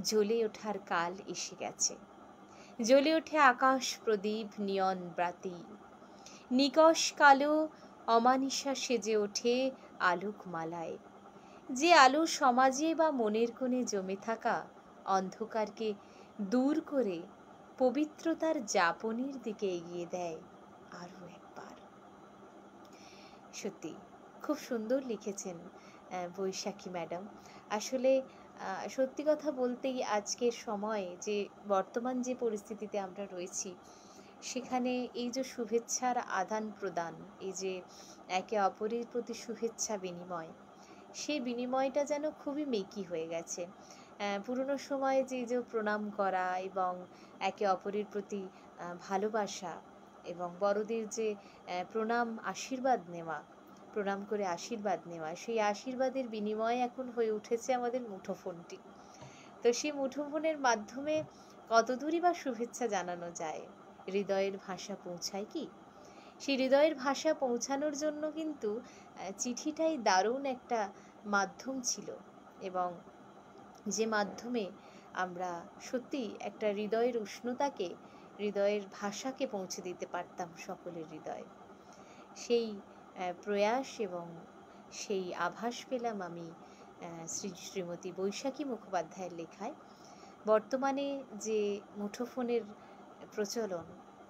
জ্বলে ওঠার কাল এসে গেছে। জ্বলে ওঠে আকাশ প্রদীপ, নিয়ন বাতি। নিকষ কালো অমানিসা সেজে ওঠে আলোকমালায়। যে আলো সমাজে বা মনের কোণে জমে থাকা অন্ধকারকে দূর করে পবিত্রতার যাপনের দিকে এগিয়ে দেয় আরো একবার। সত্যি খুব সুন্দর লিখেছেন বৈশাখী ম্যাডাম। আসলে সত্যি কথা বলতেই আজকের সময়ে যে বর্তমান যে পরিস্থিতিতে আমরা রয়েছি, সেখানে এই যে শুভেচ্ছার আদান প্রদান, এই যে একে অপরের প্রতি শুভেচ্ছা বিনিময়, সেই বিনিময়টা যেন খুবই মেকি হয়ে গেছে। পুরনো সময়ে যে প্রণাম করা এবং একে অপরের প্রতি ভালোবাসা এবং বড়দের যে প্রণাম করে আশীর্বাদ নেওয়া, সেই আশীর্বাদের বিনিময়ে এখন হয়ে উঠেছে আমাদের মুঠোফোনটি। তো সেই মুঠোফোনের মাধ্যমে কতদূরই বা শুভেচ্ছা জানানো যায়? হৃদয়ের ভাষা পৌঁছায় কি? সেই হৃদয়ের ভাষা পৌঁছানোর জন্য কিন্তু চিঠিটাই দারুণ একটা মাধ্যম ছিল, এবং যে মাধ্যমে আমরা সত্যি একটা হৃদয়ের উষ্ণতাকে, হৃদয়ের ভাষাকে পৌঁছে দিতে পারতাম সকলের হৃদয়ে। সেই প্রয়াস এবং সেই আভাস পেলাম আমি শ্রীমতী বৈশাখী মুখোপাধ্যায়ের লেখায়। বর্তমানে যে মুঠোফোনের প্রচলন,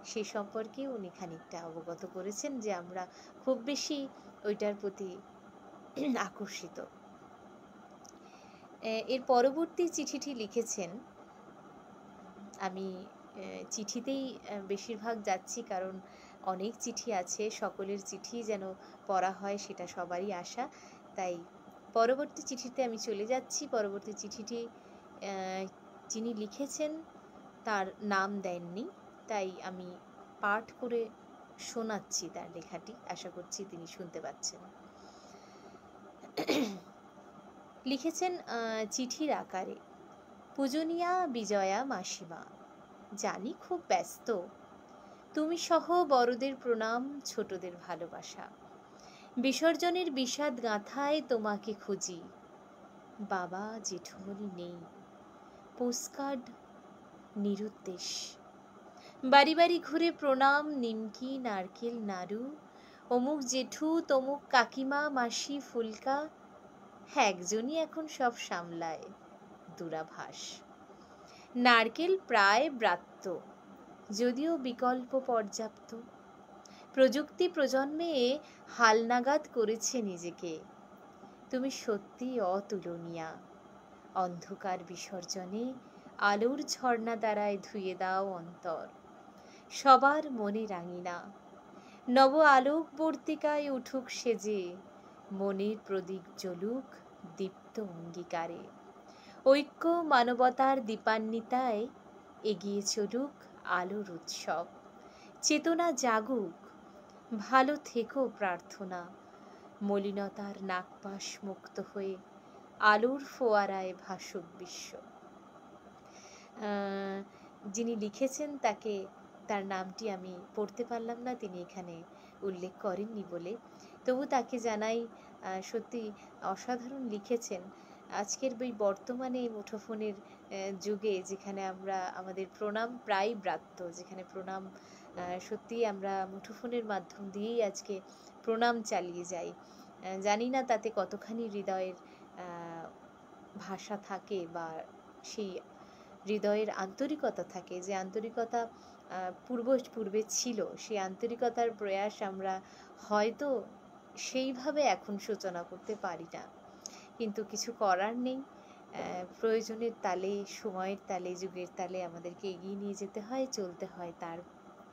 সে সম্পর্কে উনি খানিকটা অবগত করেছেন যে আমরা খুব বেশি ওইটার প্রতি আকর্ষিত। এর পরবর্তী চিঠিটি লিখেছেন, আমি চিঠিতেই বেশিরভাগ যাচ্ছি কারণ অনেক চিঠি আছে, সকলের চিঠি যেন পড়া হয় সেটা সবারই আশা। তাই পরবর্তী চিঠিতে আমি চলে যাচ্ছি। পরবর্তী চিঠিটি যিনি লিখেছেন তার নাম দেননি, তাই আমি পাঠ করে শোনাচ্ছি তার লেখাটি। আশা করছি তিনি শুনতে পাচ্ছেন। লিখেছেন চিঠির আকারে, পূজনীয়া বিজয়া মাসিমা, জানি খুব ব্যস্ত, তুমি সহ বড়দের প্রণাম, ছোটদের ভালোবাসা। বিসর্জনের বিষাদ গাঁথায় তোমাকে খুঁজি, বাবা জেঠুমনি নেই, পোস্টকার্ড নিরুদ্দেশ। বাড়ি বাড়ি ঘুরে প্রণাম, নিমকি নারকেল নাড়ু, অমুক জেঠু তমুক কাকিমা মাসি ফুলকা, একজনই এখন সব সামলায়, দূরাভাস। নারকেল প্রায় ব্রাত্য, যদিও বিকল্প পর্যাপ্ত। প্রযুক্তি প্রজন্মে হালনাগাদ করেছে নিজেকে, তুমি সত্যি অতুলনীয়া, অন্ধকার বিসর্জনে আলোর ঝর্ণা দ্বারায় ধুয়ে দাও অন্তর, সবার মনে রাঙিনা নব আলোক বর্তিকায় উঠুক সেজে, মনের প্রদীপ জ্বলুক দীপ্ত অঙ্গীকারে। ঐক্য মানবতার দীপান্বিতায় এগিয়ে চলুক আলোর উৎসব, চেতনা জাগুক, ভালো থেকো প্রার্থনা, মলিনতার নাগপাশ মুক্ত হয়ে আলোর ফোয়ারায় ভাসুক বিশ্ব। যিনি লিখেছেন তার নামটি আমি পড়তে পারলাম না, তিনি এখানে উল্লেখ করেননি বলে, তবু তাকে জানাই সত্যি অসাধারণ লিখেছেন। আজকের এই বর্তমানে মুঠোফোনের যুগে, যেখানে আমরা আমাদের প্রণাম প্রায় ব্রাত্য, যেখানে প্রণাম সত্যি আমরা মুঠোফোনের মাধ্যম দিয়েই আজকে প্রণাম চালিয়ে যাই, জানি না তাতে কতখানি হৃদয়ের ভাষা থাকে বা সেই হৃদয়ের আন্তরিকতা থাকে, যে আন্তরিকতা পূর্বে ছিল, সেই আন্তরিকতার প্রয়াস আমরা হয়তো সেইভাবে এখন সূচনা করতে পারি না, কিন্তু কিছু করার নেই। প্রয়োজনের তালে, সময়ের তালে, যুগের তালে আমাদেরকে এগিয়ে নিয়ে যেতে হয়, চলতে হয়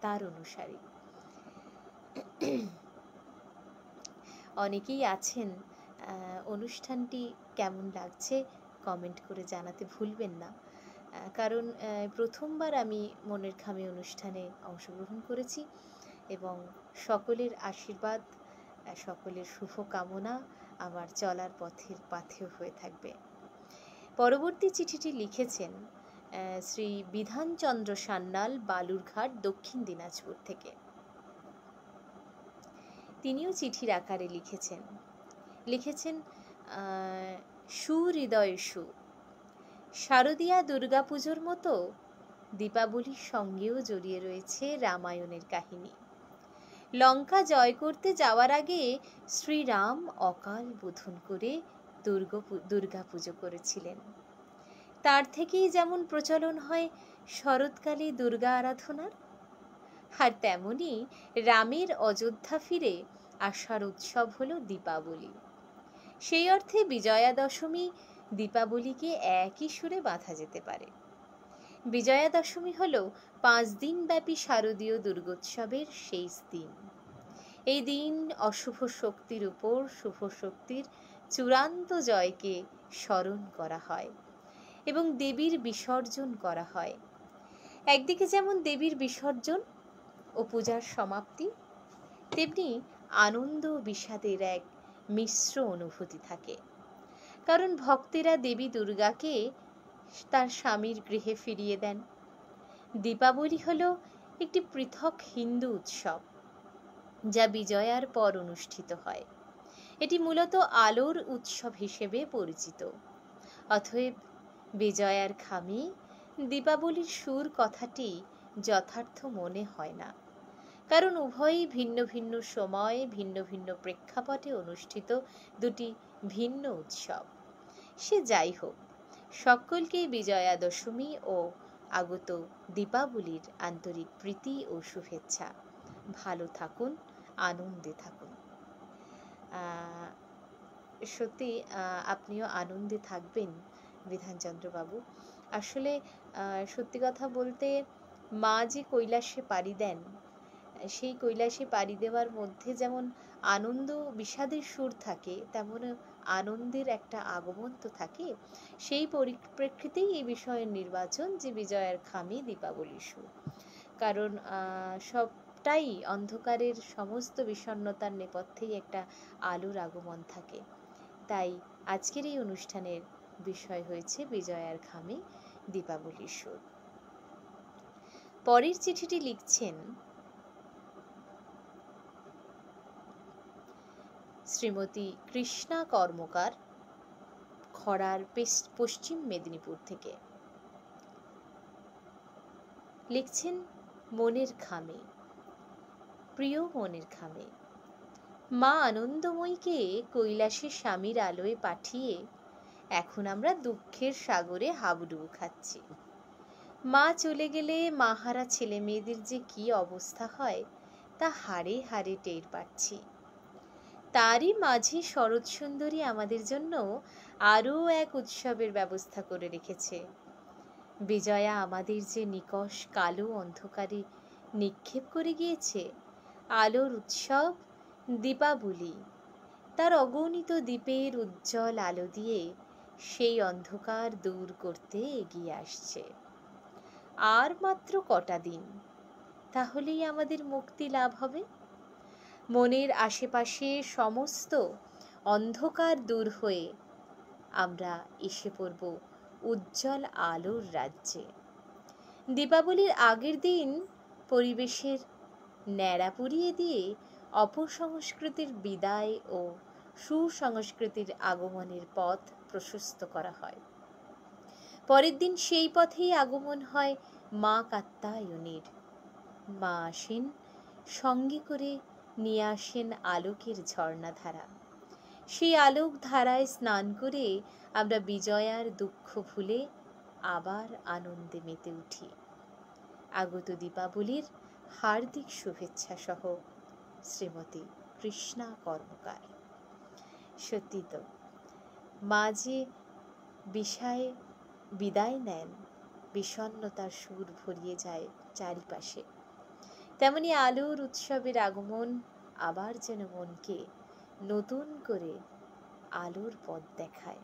তার অনুসারে। অনেকেই আছেন, অনুষ্ঠানটি কেমন লাগছে কমেন্ট করে জানাতে ভুলবেন না, কারণ প্রথমবার আমি মনের খামে অনুষ্ঠানে অংশগ্রহণ করেছি এবং সকলের আশীর্বাদ, সকলের শুভ কামনা আমার চলার পথের পাথেয় হয়ে থাকবে। পরবর্তী চিঠিটি লিখেছেন শ্রী বিধানচন্দ্র সান্যাল, বালুরঘাট, দক্ষিণ দিনাজপুর থেকে। তিনিও চিঠির আকারে লিখেছেন সুহৃদয় সু, শারদীয়া দুর্গাপুজোর মতো দীপাবলির সঙ্গেও জড়িয়ে রয়েছে রামায়ণের কাহিনী। লঙ্কা জয় করতে যাওয়ার আগে শ্রীরাম অকাল বোধন করে দুর্গাপুজো করেছিলেন। তার থেকেই যেমন প্রচলন হয় শরৎকালে দুর্গা আরাধনার, আর তেমনি রামের অযোধ্যা ফিরে আসার উৎসব হলো দীপাবলি। সেই অর্থে বিজয়া দশমী দীপাবলিকে একই সুরে বাঁধা যেতে পারে। বিজয়া দশমী হল 5 দিন ব্যাপী শারদীয় দুর্গোৎসবের শেষ দিন। এই দিন অশুভ শক্তির উপর শুভ শক্তির চূড়ান্ত জয়কে স্মরণ করা হয় এবং দেবীর বিসর্জন করা হয়। একদিকে যেমন দেবীর বিসর্জন ও পূজার সমাপ্তি, তেমনি আনন্দ বিষাদের এক মিশ্র অনুভূতি থাকে, কারণ ভক্তেরা দেবী দুর্গাকে তার স্বামীর গৃহে ফিরিয়ে দেন। দীপাবলি হলো একটি পৃথক হিন্দু উৎসব যা বিজয়ার পর অনুষ্ঠিত হয়। এটি মূলত আলোর উৎসব হিসেবে পরিচিত। অতএব বিজয়ার খামে দীপাবলির সুর কথাটি যথার্থ মনে হয় না, কারণ উভয়ই ভিন্ন ভিন্ন সময়ে ভিন্ন ভিন্ন প্রেক্ষাপটে অনুষ্ঠিত দুটি ভিন্ন উৎসব। সে যাই হোক, সকলকেই বিজয়া দশমী ও আগত দীপাবলির আন্তরিক প্রীতি ও শুভেচ্ছা। ভালো থাকুন, আনন্দে থাকুন। সত্যি আপনিও আনন্দে থাকবেন বিধানচন্দ্র বাবু। আসলে সত্যি কথা বলতে, মা যে কৈলাসে পাড়ি দেন, সেই কৈলাসে পাড়ি দেওয়ার মধ্যে যেমন আনন্দ বিষাদের সুর থাকে, তেমন আনন্দের একটা আগমন তো থাকে। সেই পরিপ্রেক্ষিতেই এই বিষয়ের নির্বাচন যে বিজয়ার খামে দীপাবলির সুর, কারণ সবটাই অন্ধকারের সমস্ত বিষণ্ণতার নেপথ্যেই একটা আলোর আগমন থাকে। তাই আজকের এই অনুষ্ঠানের বিষয় হয়েছে বিজয়ার খামে দীপাবলির সুর। পরের চিঠিটি লিখছেন শ্রীমতী কৃষ্ণা কর্মকার, খড়ার পশ্চিম মেদিনীপুর থেকে। লিখছেন, মনের খামে। প্রিয় মনের খামে, মা আনন্দময়ীকে কৈলাসে স্বামীর আলোয় পাঠিয়ে এখন আমরা দুঃখের সাগরে হাবুডুবু খাচ্ছি। মা চলে গেলে মাহারা ছেলে মেয়েদের যে কি অবস্থা হয় তা হাড়ে হাড়ে টের পাচ্ছি। তারই মাঝে শরৎ সুন্দরী আমাদের জন্য আরও এক উৎসবের ব্যবস্থা করে রেখেছে। বিজয়া আমাদের যে নিকষ কালো অন্ধকারে নিক্ষেপ করে গিয়েছে, আলোর উৎসব দীপাবলি তার অগণিত দ্বীপের উজ্জ্বল আলো দিয়ে সেই অন্ধকার দূর করতে এগিয়ে আসছে। আর মাত্র কটা দিন, তাহলেই আমাদের মুক্তি লাভ হবে। মনের আশেপাশে সমস্ত অন্ধকার দূর হয়ে আমরা এসে পড়ব উজ্জ্বল আলোর রাজ্যে। দীপাবলির আগের দিন পরিবেশের ন্যাড়া পুড়িয়ে দিয়ে অপসংস্কৃতির বিদায় ও সুসংস্কৃতির আগমনের পথ প্রশস্ত করা হয়। পরের দিন সেই পথেই আগমন হয় মা কাত্যায়নীর। মা আসেন, সঙ্গে করে নিয়ে আসেন আলোকের ঝর্ণাধারা। সেই আলোক ধারায় স্নান করে আমরা বিজয়ার দুঃখ ভুলে আবার আনন্দে মেতে উঠি। আগত দীপাবলির হার্দিক শুভেচ্ছা সহ, শ্রীমতী কৃষ্ণা কর্মকার। সত্যি তো, মা যে বিষায়ে বিদায় নেন, বিষণ্ণতার সুর ভরিয়ে যায় চারিপাশে। তেমনি আলোর উৎসবের আগমন আবার যেন মনকে নতুন করে আলোর পথ দেখায়।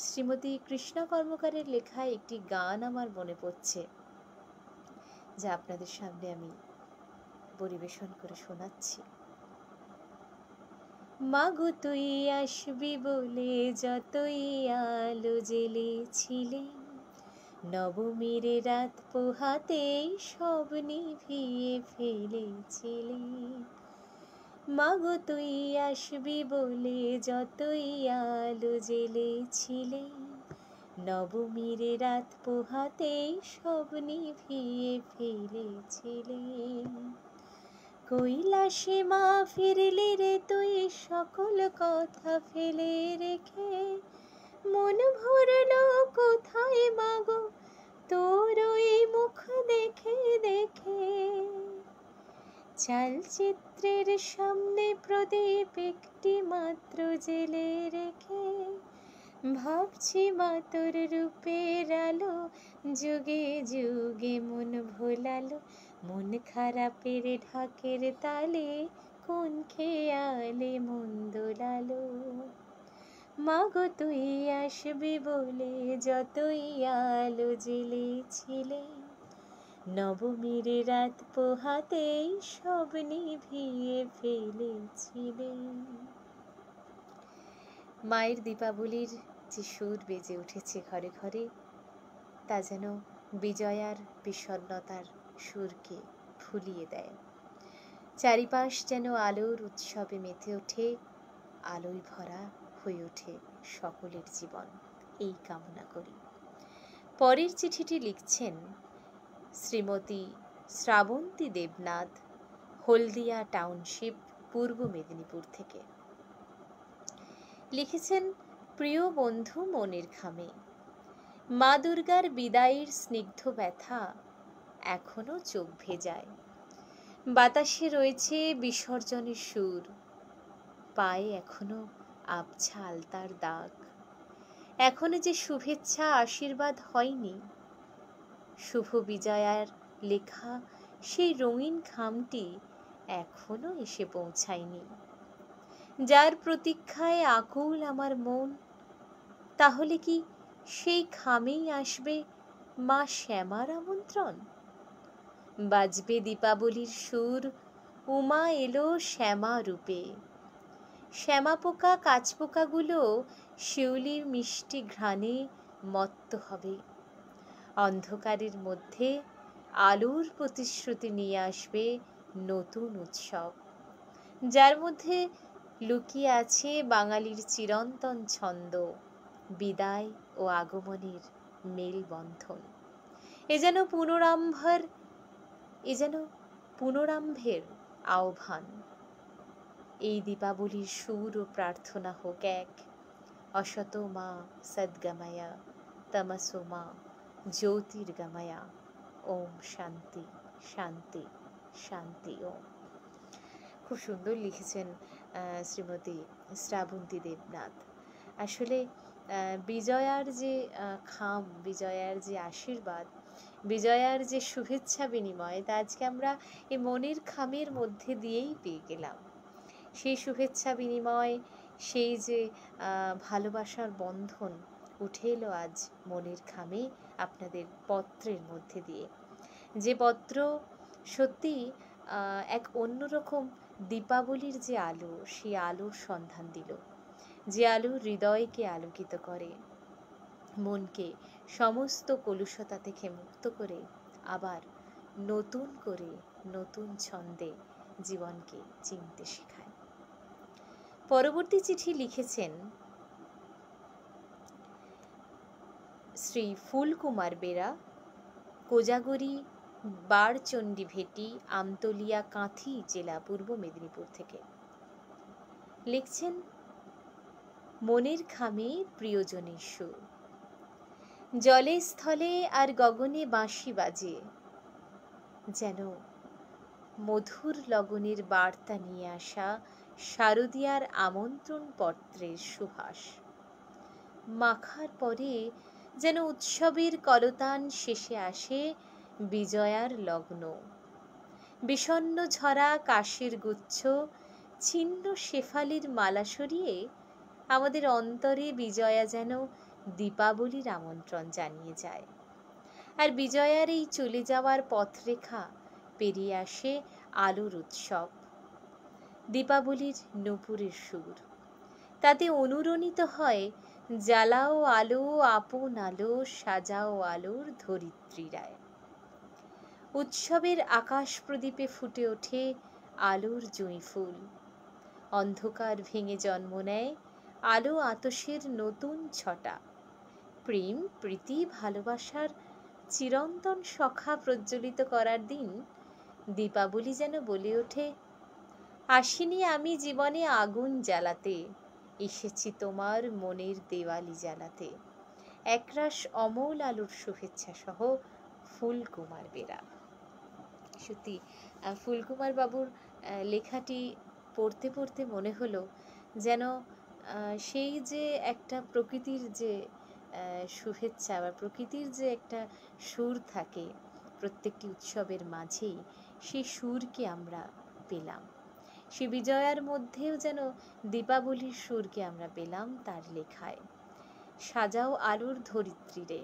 শ্রীমতী কৃষ্ণা কর্মকারের লেখা একটি গান আমার মনে পড়ছে, যা আপনাদের সামনে আমি পরিবেশন করে শোনাচ্ছি। মাগো তুই আসবি বলে যতই আলো জ্বেলেছিলেন, নবমীর রাত পোহাতে সব নিভিয়ে ফেলেছিলেন। মাগো তুই আসবি বলে যতই আলো জ্বেলেছিলেন, নবমীর রাত পোহাতে সব নিভিয়ে ফেলেছিলেন। কৈলাসে মা ফিরলি রে তুই সকল কথা ফেলে রেখে, মন ভরলো কোথায় মাগো তোর ওই মুখ দেখে দেখে। চালচিত্রের সামনে প্রদীপ একটি মাত্র জেলে রেখে, ভাবছি মা তোর রূপের আলো যুগে যুগে মন ভোলালো। মন খারাপের ঢাকের তালে কোন খেয়ালে মন দোলালো। মাগো তুই আসবি বলে যতই আলো জ্বেলেছিলে, নবমীর রাত পোহাতেই সব নিভিয়ে ফেলেছিলেন। মায়ের দীপাবলির যে সুর বেজে উঠেছে ঘরে ঘরে, তা যেন বিজয়ার বিষণ্ণতার সুরকে ভুলিয়ে দেয়। চারিপাশ যেন আলোর উৎসবে মেতে ওঠে, আলোয় ভরা হয়ে ওঠে সকলের জীবন, এই কামনা করি। পরের চিঠিটি লিখছেন শ্রীমতী শ্রাবন্তী দেবনাথ, হলদিয়া টাউনশিপ, পূর্ব মেদিনীপুর থেকে। লিখেছেন, প্রিয় বন্ধু মনের খামে, মা দুর্গার বিদায়ের স্নিগ্ধ ব্যথা এখনো চোখ ভেজায়। বাতাসে রয়েছে বিসর্জনের সুর, পায়ে এখনো আবছা আলতার দাগ। এখনো যে শুভেচ্ছা আশীর্বাদ হয়নি, শুভ বিজয়ার লেখা সেই রঙিন খামটি এখনো এসে পৌঁছায়নি। যার প্রতীক্ষায় আকুল আমার মন, তাহলে কি সেই খামেই আসবে মা শ্যামার আমন্ত্রণ? বাজবে দীপাবলির সুর, উমা এলো শ্যামা রূপে। শ্যামা পোকা কাচপোকাগুলো শিউলির মিষ্টি ঘ্রাণে মত্ত হবে। অন্ধকারের মধ্যে আলোর প্রতিশ্রুতি নিয়ে আসবে নতুন উৎসব, যার মধ্যে লুকিয়ে আছে বাঙালির চিরন্তন ছন্দ, বিদায় ও আগমনের মেলবন্ধন। এ যেন পুনরারম্ভের আহ্বান। এই দীপাবলির সুর ও প্রার্থনা হোক এক, অসত মা সদ্গময়া, তমসো মা জ্যোতির্গময়া। ওম শান্তি শান্তি শান্তি ওম। খুব সুন্দর লিখেছেন শ্রীমতী শ্রাবন্তী দেবনাথ। আসলে বিজয়ার যে খাম, বিজয়ার যে আশীর্বাদ, বিজয়ার যে শুভেচ্ছা বিনিময়, তা আজকে আমরা এই মনের খামের মধ্যে দিয়েই পেয়ে গেলাম। সেই শুভেচ্ছা বিনিময়, সেই যে ভালোবাসার বন্ধন উঠে এলো আজ মনের খামে আপনাদের পত্রের মধ্যে দিয়ে। যে পত্র সত্যি এক অন্যরকম দীপাবলির যে আলো, সেই আলোর সন্ধান দিল, যে আলো হৃদয়কে আলোকিত করে, মনকে সমস্ত কলুষতা থেকে মুক্ত করে আবার নতুন করে নতুন ছন্দে জীবনকে চিনতে শেখায়। পরবর্তী চিঠি লিখেছেন শ্রী ফুলকুমার বেরা, কোজাগরি বারচণ্ডী ভেটি, আমতলিয়া, কাঁথি জেলা, পূর্ব মেদিনীপুর থেকে। লিখছেন, মনের খামে প্রিয়জনের সুর, জলে স্থলে আর গগনে বাঁশি বাজে, যেন মধুর লগনের বার্তা নিয়ে আসা শারদিয়ার আমন্ত্রণ পত্রের সুহাস। মাখার পরে যেন উৎসবের কলতান শেষে আসে বিজয়ার লগ্ন। বিষণ্ণ ঝরা কাশের গুচ্ছ, ছিন্ন শেফালির মালা সরিয়ে আমাদের অন্তরে বিজয়া যেন দীপাবলির আমন্ত্রণ জানিয়ে যায়। আর বিজয়ার এই চলে যাওয়ার পথরেখা পেরিয়ে আসে আলোর উৎসব, দীপাবলির নূপুরের সুর। তাতে অনুরণিত হয়, জ্বালাও আলো আপন আলো, সাজাও আলোর ধরিত্রীরায়। উৎসবের আকাশ প্রদীপে ফুটে ওঠে আলোর জুঁই ফুল, অন্ধকার ভেঙে জন্ম নেয় আলো আতসের নতুন ছটা। প্রেম, প্রীতি, ভালোবাসার চিরন্তন সখা প্রজ্বলিত করার দিন দীপাবলি যেন বলে ওঠে, আসিনি আমি জীবনে আগুন জ্বালাতে, এসেছি তোমার মনের দেওয়ালি জ্বালাতে। একরাশ অমল আলোর শুভেচ্ছা সহ ফুলকুমার বেরা। সত্যি ফুলকুমার বাবুর লেখাটি পড়তে পড়তে মনে হলো যেন সেই যে একটা প্রকৃতির যে শুভেচ্ছা বা প্রকৃতির যে একটা সুর থাকে প্রত্যেকটি উৎসবের মাঝেই, সেই সুরকে আমরা পেলাম। সে বিজয়ার মধ্যেও যেন দীপাবলির সুরকে আমরা পেলাম তার লেখায়। সাজাও আলোর ধরিত্রীরে।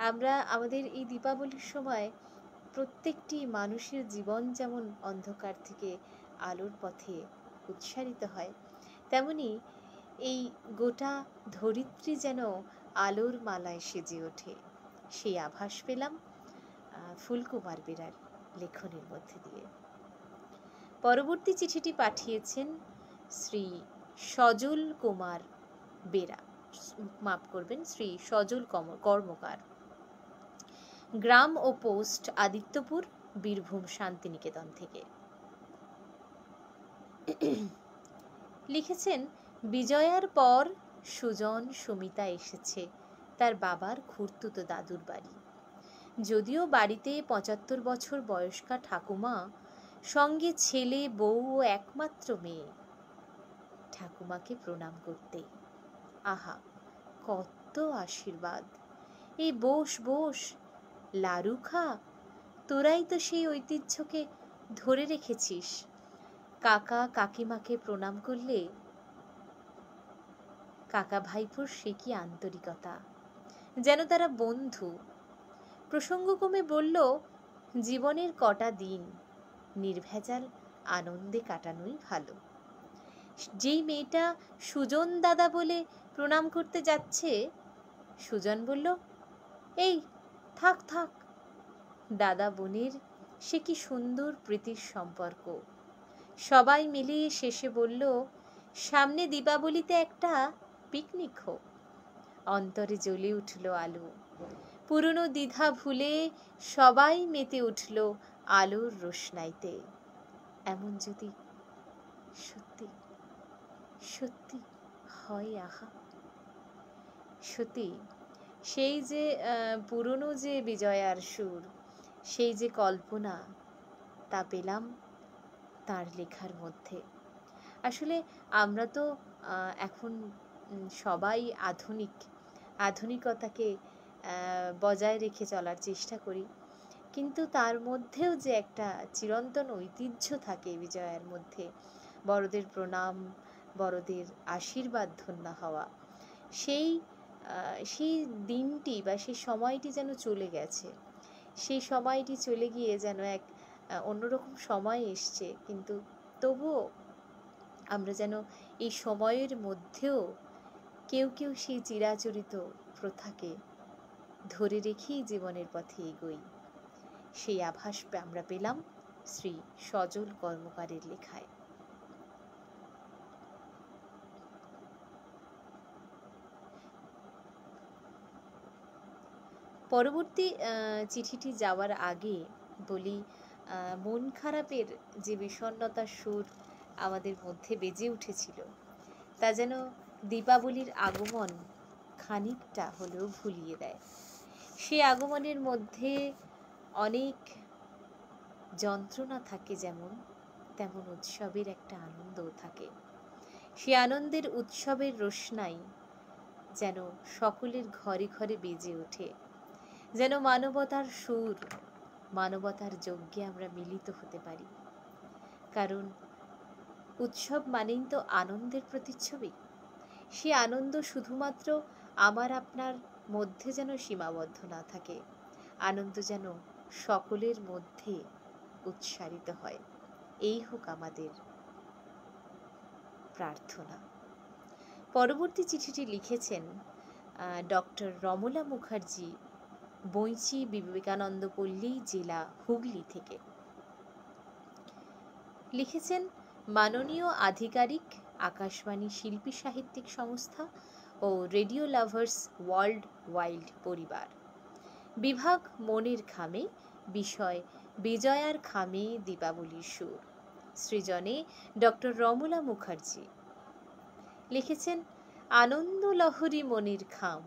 আমরা আমাদের এই দীপাবলির সময় প্রত্যেকটি মানুষের জীবন যেমন অন্ধকার থেকে আলোর পথে উৎসারিত হয়, তেমনি এই গোটা ধরিত্রী যেন আলোর মালায় সেজে ওঠে, সেই আভাস পেলাম ফুলকুমার বেরার লেখনের মধ্যে দিয়ে। পরবর্তী চিঠিটি পাঠিয়েছেন শ্রী সজল কুমার বেরা, মাফ করবেন, শ্রী সজল কর্মকার, গ্রাম ও পোস্ট আদিত্যপুর, বীরভূম শান্তিনিকেতন থেকে। লিখেছেন, বিজয়ার পর সুজন সুমিতা এসেছে তার বাবার খুড়তুতো দাদুর বাড়ি। যদিও বাড়িতে ৭৫ বছর বয়স্কা ঠাকুমা, সঙ্গে ছেলে, বউ ও একমাত্র মেয়ে। ঠাকুমাকে প্রণাম করতে, আহা কত আশীর্বাদ! এই বস বস, লাড়ু খা, তোরাই তো সেই ঐতিহ্যকে ধরে রেখেছিস। কাকা কাকিমাকে প্রণাম করলে কাকা ভাইপোর সে কি আন্তরিকতা, যেন তারা বন্ধু। প্রসঙ্গক্রমে বলল, জীবনের কটা দিন নির্ভেজাল আনন্দে কাটানোই ভালো। যেই মেয়েটা সুজন দাদা বলে প্রণাম করতে যাচ্ছে, সুজন বলল, এই থাক থাক, দাদা বোনের সে কি সুন্দর প্রীতির সম্পর্ক। সবাই মিলে শেষে বলল, সামনে দীপাবলিতে একটা পিকনিক হোক। অন্তরে জ্বলে উঠল আলো, পুরনো দ্বিধা ভুলে সবাই মেতে উঠল আলোর রোশনাইতে। এমন যদি সত্যি সত্যি হয়, আহা সত্যি সেই যে পুরনো যে বিজয়ার সুর, সেই যে কল্পনা, তা পেলাম তার লেখার মধ্যে। আসলে আমরা তো এখন সবাই আধুনিকতাকে বজায় রেখে চলার চেষ্টা করি, কিন্তু তার মধ্যেও যে একটা চিরন্তন ঐতিহ্য থাকে বিজয়ার মধ্যে, বড়দের প্রণাম, বড়দের আশীর্বাদ ধন্য হওয়া, সেই সেই দিনটি বা সেই সময়টি যেন চলে গেছে। সেই সময়টি চলে গিয়ে যেন এক অন্যরকম সময় এসছে, কিন্তু তবুও আমরা যেন এই সময়ের মধ্যেও কেউ কেউ সেই চিরাচরিত প্রথাকে ধরে রেখেই জীবনের পথে এগোই। সেই আভাস আমরা পেলাম শ্রী সজল কর্মকারের লেখায়। পরবর্তী চিঠিটি যাওয়ার আগে বলি, মন খারাপের যে বিষণ্ণতার সুর আমাদের মধ্যে বেজে উঠেছিল, তা যেন দীপাবলির আগমন খানিকটা হলেও ভুলিয়ে দেয়। সে আগমনের মধ্যে অনেক যন্ত্রণা থাকে যেমন, তেমন উৎসবের একটা আনন্দও থাকে। সে আনন্দের উৎসবের রোশনাই যেন সকলের ঘরে ঘরে বেজে ওঠে, যেন মানবতার সুর, মানবতার যজ্ঞে আমরা মিলিত হতে পারি। কারণ উৎসব মানেই তো আনন্দের প্রতিচ্ছবি। সে আনন্দ শুধুমাত্র আমার আপনার মধ্যে যেন সীমাবদ্ধ না থাকে, আনন্দ যেন সকলের মধ্যে উচ্চারিত হয়। এই হোক আমাদের প্রার্থনা। পরবর্তী চিঠিটি লিখেছেন ডক্টর রমলা মুখার্জি, বৈঁচি, বিবেকানন্দ পল্লী, জেলা হুগলি থেকে। লিখেছেন, মাননীয় আধিকারিক, আকাশবাণী শিল্পী সাহিত্যিক সংস্থা ও রেডিও লাভার্স ওয়ার্ল্ড ওয়াইল্ড পরিবার, বিভাগ মনের খামে, বিষয় বিজয়ার খামে দীপাবলির সুর, সৃজনে ডক্টর রমলা মুখার্জি। লিখেছেন, আনন্দ লহরী মনের খাম,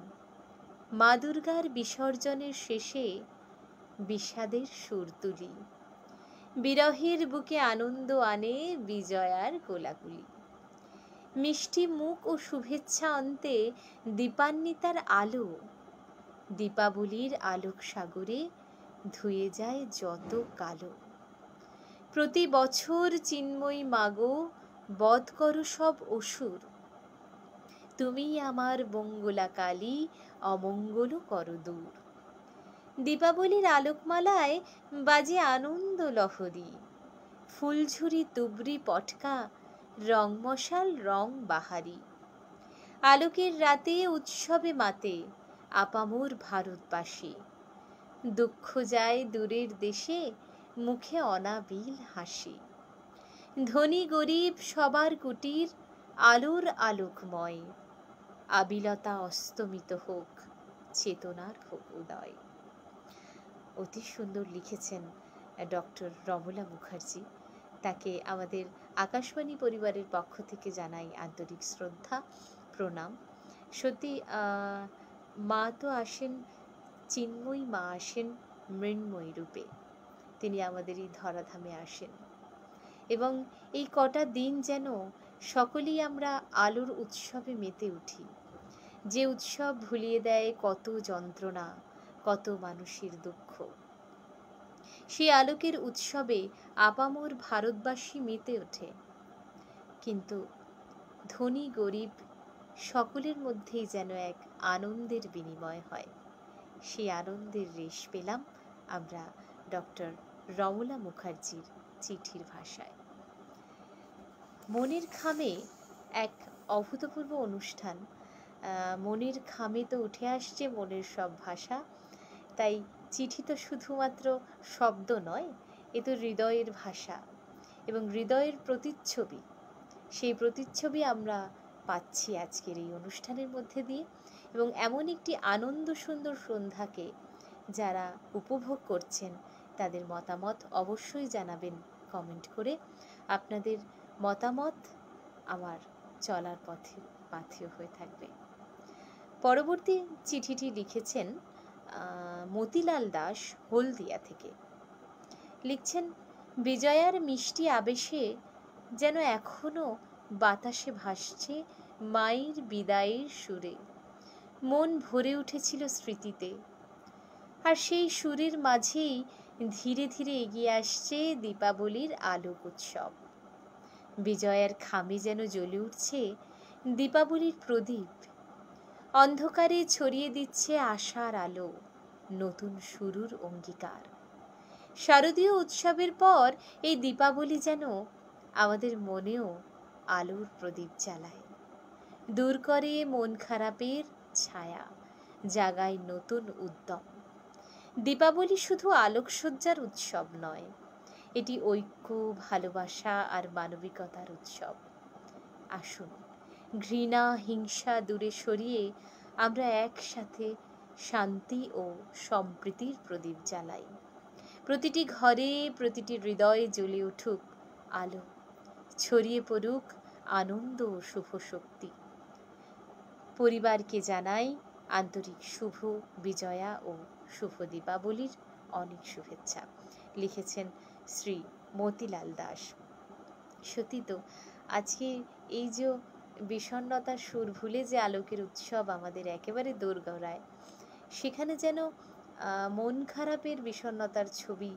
মা দুর্গার বিসর্জনের শেষে বিষাদের সুর তুলি, বিরহের বুকে আনন্দ আনে বিজয়ার কোলাকুলি, মিষ্টি মুখ ও শুভেচ্ছা অন্তে দীপান্বিতার আলো, দীপাবলির আলোক সাগরে ধুয়ে যায় যত কালো, প্রতি বছর চিন্ময়ী মাগো বধ করো সব অসুর, তুমি আমার মঙ্গলা কালী অমঙ্গল করো দূর, দীপাবলির আলোকমালায় বাজে আনন্দ লহরী, ফুলঝুরি তুবড়ি পটকা রং মশাল রং বাহারি, আলোকের রাতে উৎসবে মাতে আপামোর ভারতবাসী, দুঃখ যায় দূরের দেশে মুখে অনাবিল হাসি, ধনী গরিব সবার কুটির আলোর আলোকময়, আবিলতা অস্তমিত হোক চেতনার হোক উদয়। অতি সুন্দর লিখেছেন ডক্টর রমলা মুখার্জি। তাকে আমাদের আকাশবাণী পরিবারের পক্ষ থেকে জানাই আন্তরিক শ্রদ্ধা, প্রণাম। সত্যি মা তো আসেন, চিন্ময়ী মা আসেন মৃন্ময়ী রূপে, তিনি আমাদের এই ধরাধামে আসেন, এবং এই কটা দিন যেন সকলেই আমরা আলোর উৎসবে মেতে উঠি, যে উৎসব ভুলিয়ে দেয় কত যন্ত্রণা, কত মানুষের দুঃখ। সেই আলোকের উৎসবে আপামোর ভারতবাসী মেতে ওঠে, কিন্তু ধনী গরিব সকলের মধ্যেই যেন এক আনন্দের বিনিময় হয়। সেই আনন্দের রেশ পেলাম আমরা ডক্টর রমলা মুখার্জির চিঠির ভাষায়। মনের খামে এক অভূতপূর্ব অনুষ্ঠান। মনের খামে তো উঠে আসছে মনের সব ভাষা, তাই চিঠি তো শুধুমাত্র শব্দ নয়, এ তো হৃদয়ের ভাষা এবং হৃদয়ের প্রতিচ্ছবি। সেই প্রতিচ্ছবি আমরা পাচ্ছি আজকের এই অনুষ্ঠানের মধ্যে দিয়ে, এবং এমন একটি আনন্দ সুন্দর সন্ধ্যাকে যারা উপভোগ করছেন তাদের মতামত অবশ্যই জানাবেন কমেন্ট করে। আপনাদের মতামত আমার চলার পথে পাথেয় হয়ে থাকবে। পরবর্তী চিঠিটি মতিলাল দাস, হলদিয়া থেকে। লিখছেন, বিজয়ার মিষ্টি আবেশে যেন এখনো বাতাসে ভাসছে মায়ের বিদায়ের সুরে। মন ভরে উঠেছিল স্মৃতিতে, আর সেই সুরের মাঝেই ধীরে ধীরে এগিয়ে আসছে দীপাবলির আলোক উৎসব। বিজয়ার খামে যেন জ্বলে উঠছে দীপাবলির প্রদীপ, অন্ধকারে ছড়িয়ে দিচ্ছে আশার আলো, নতুন শুরুর অঙ্গীকার। শারদীয় উৎসবের পর এই দীপাবলি যেন আমাদের মনেও আলোর প্রদীপ জ্বালায়, দূর করে মন খারাপের ছায়া, জাগায় নতুন উদ্যম। দীপাবলি শুধু আলোকসজ্জার উৎসব নয়, এটি ঐক্য, ভালোবাসা আর মানবিকতার উৎসব। আসুন ঘৃণা, হিংসা দূরে সরিয়ে আমরা একসাথে শান্তি ও সম্প্রীতির প্রদীপ জ্বালাই। প্রতিটি ঘরে, প্রতিটি হৃদয়ে জ্বলে উঠুক আলো, ছড়িয়ে পড়ুক আনন্দ ও শুভ শক্তি। পরিবারকে জানাই আন্তরিক শুভ বিজয়া ও শুভ দীপাবলির অনেক শুভেচ্ছা। লিখেছেন শ্রী মতিলাল দাস। সত্যি তো, আজকে এই যে বিষণ্ণতার সুর ভুলে যে আলোকের উৎসব আমাদের একেবারে দোরগোড়ায়, সেখানে যেন মন খারাপের বিষণ্ণতার ছবি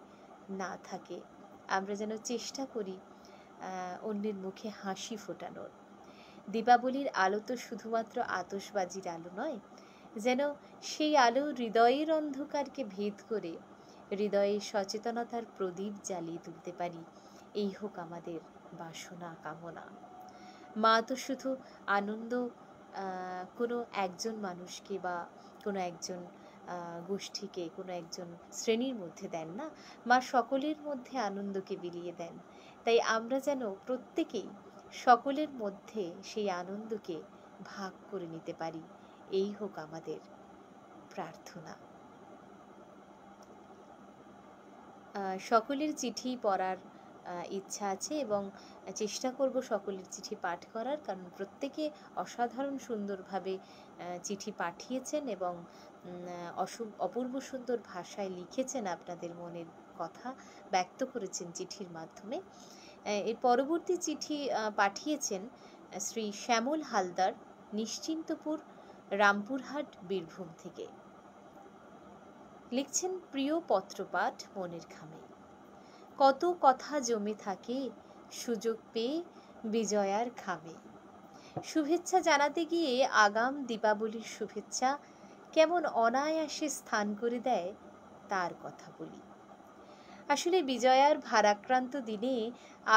না থাকে। আমরা যেন চেষ্টা করি অন্যের মুখে হাসি ফোটানোর। দীপাবলির আলো তো শুধুমাত্র আতশবাজির আলো নয়, যেন সেই আলো হৃদয়ের অন্ধকারকে ভেদ করে হৃদয়ে সচেতনতার প্রদীপ জ্বালিয়ে তুলতে পারি। এই হোক আমাদের বাসনা, কামনা। মা তো শুধু আনন্দ কোনো একজন মানুষকে বা কোনো একজন গোষ্ঠীকে, কোনো একজন শ্রেণীর মধ্যে দেন না, মা সকলের মধ্যে আনন্দকে বিলিয়ে দেন। তাই আমরা যেন প্রত্যেকেই সকলের মধ্যে সেই আনন্দকে ভাগ করে নিতে পারি, এই হোক আমাদের প্রার্থনা। সকলের চিঠি পড়ার ইচ্ছা আছে এবং চেষ্টা করব সকলের চিঠি পাঠ করার, কারণ প্রত্যেকে অসাধারণ সুন্দরভাবে চিঠি পাঠিয়েছেন এবং অপূর্ব সুন্দর ভাষায় লিখেছেন, আপনাদের মনের কথা ব্যক্ত করেছেন চিঠির মাধ্যমে। এর পরবর্তী চিঠি পাঠিয়েছেন শ্রী শ্যামল হালদার, নিশ্চিন্তপুর, রামপুরহাট, বীরভূম থেকে। লিখছেন, প্রিয় পত্রপাঠ মনের খামে, কত কথা জমে থাকে সুযোগ পেয়ে বিজয়ার খামে। শুভেচ্ছা জানাতে গিয়ে আগাম দীপাবলির শুভেচ্ছা কেমন অনায়াসে স্থান করে দেয় তার কথা বলি। আসলে বিজয়ার ভারাক্রান্ত দিনে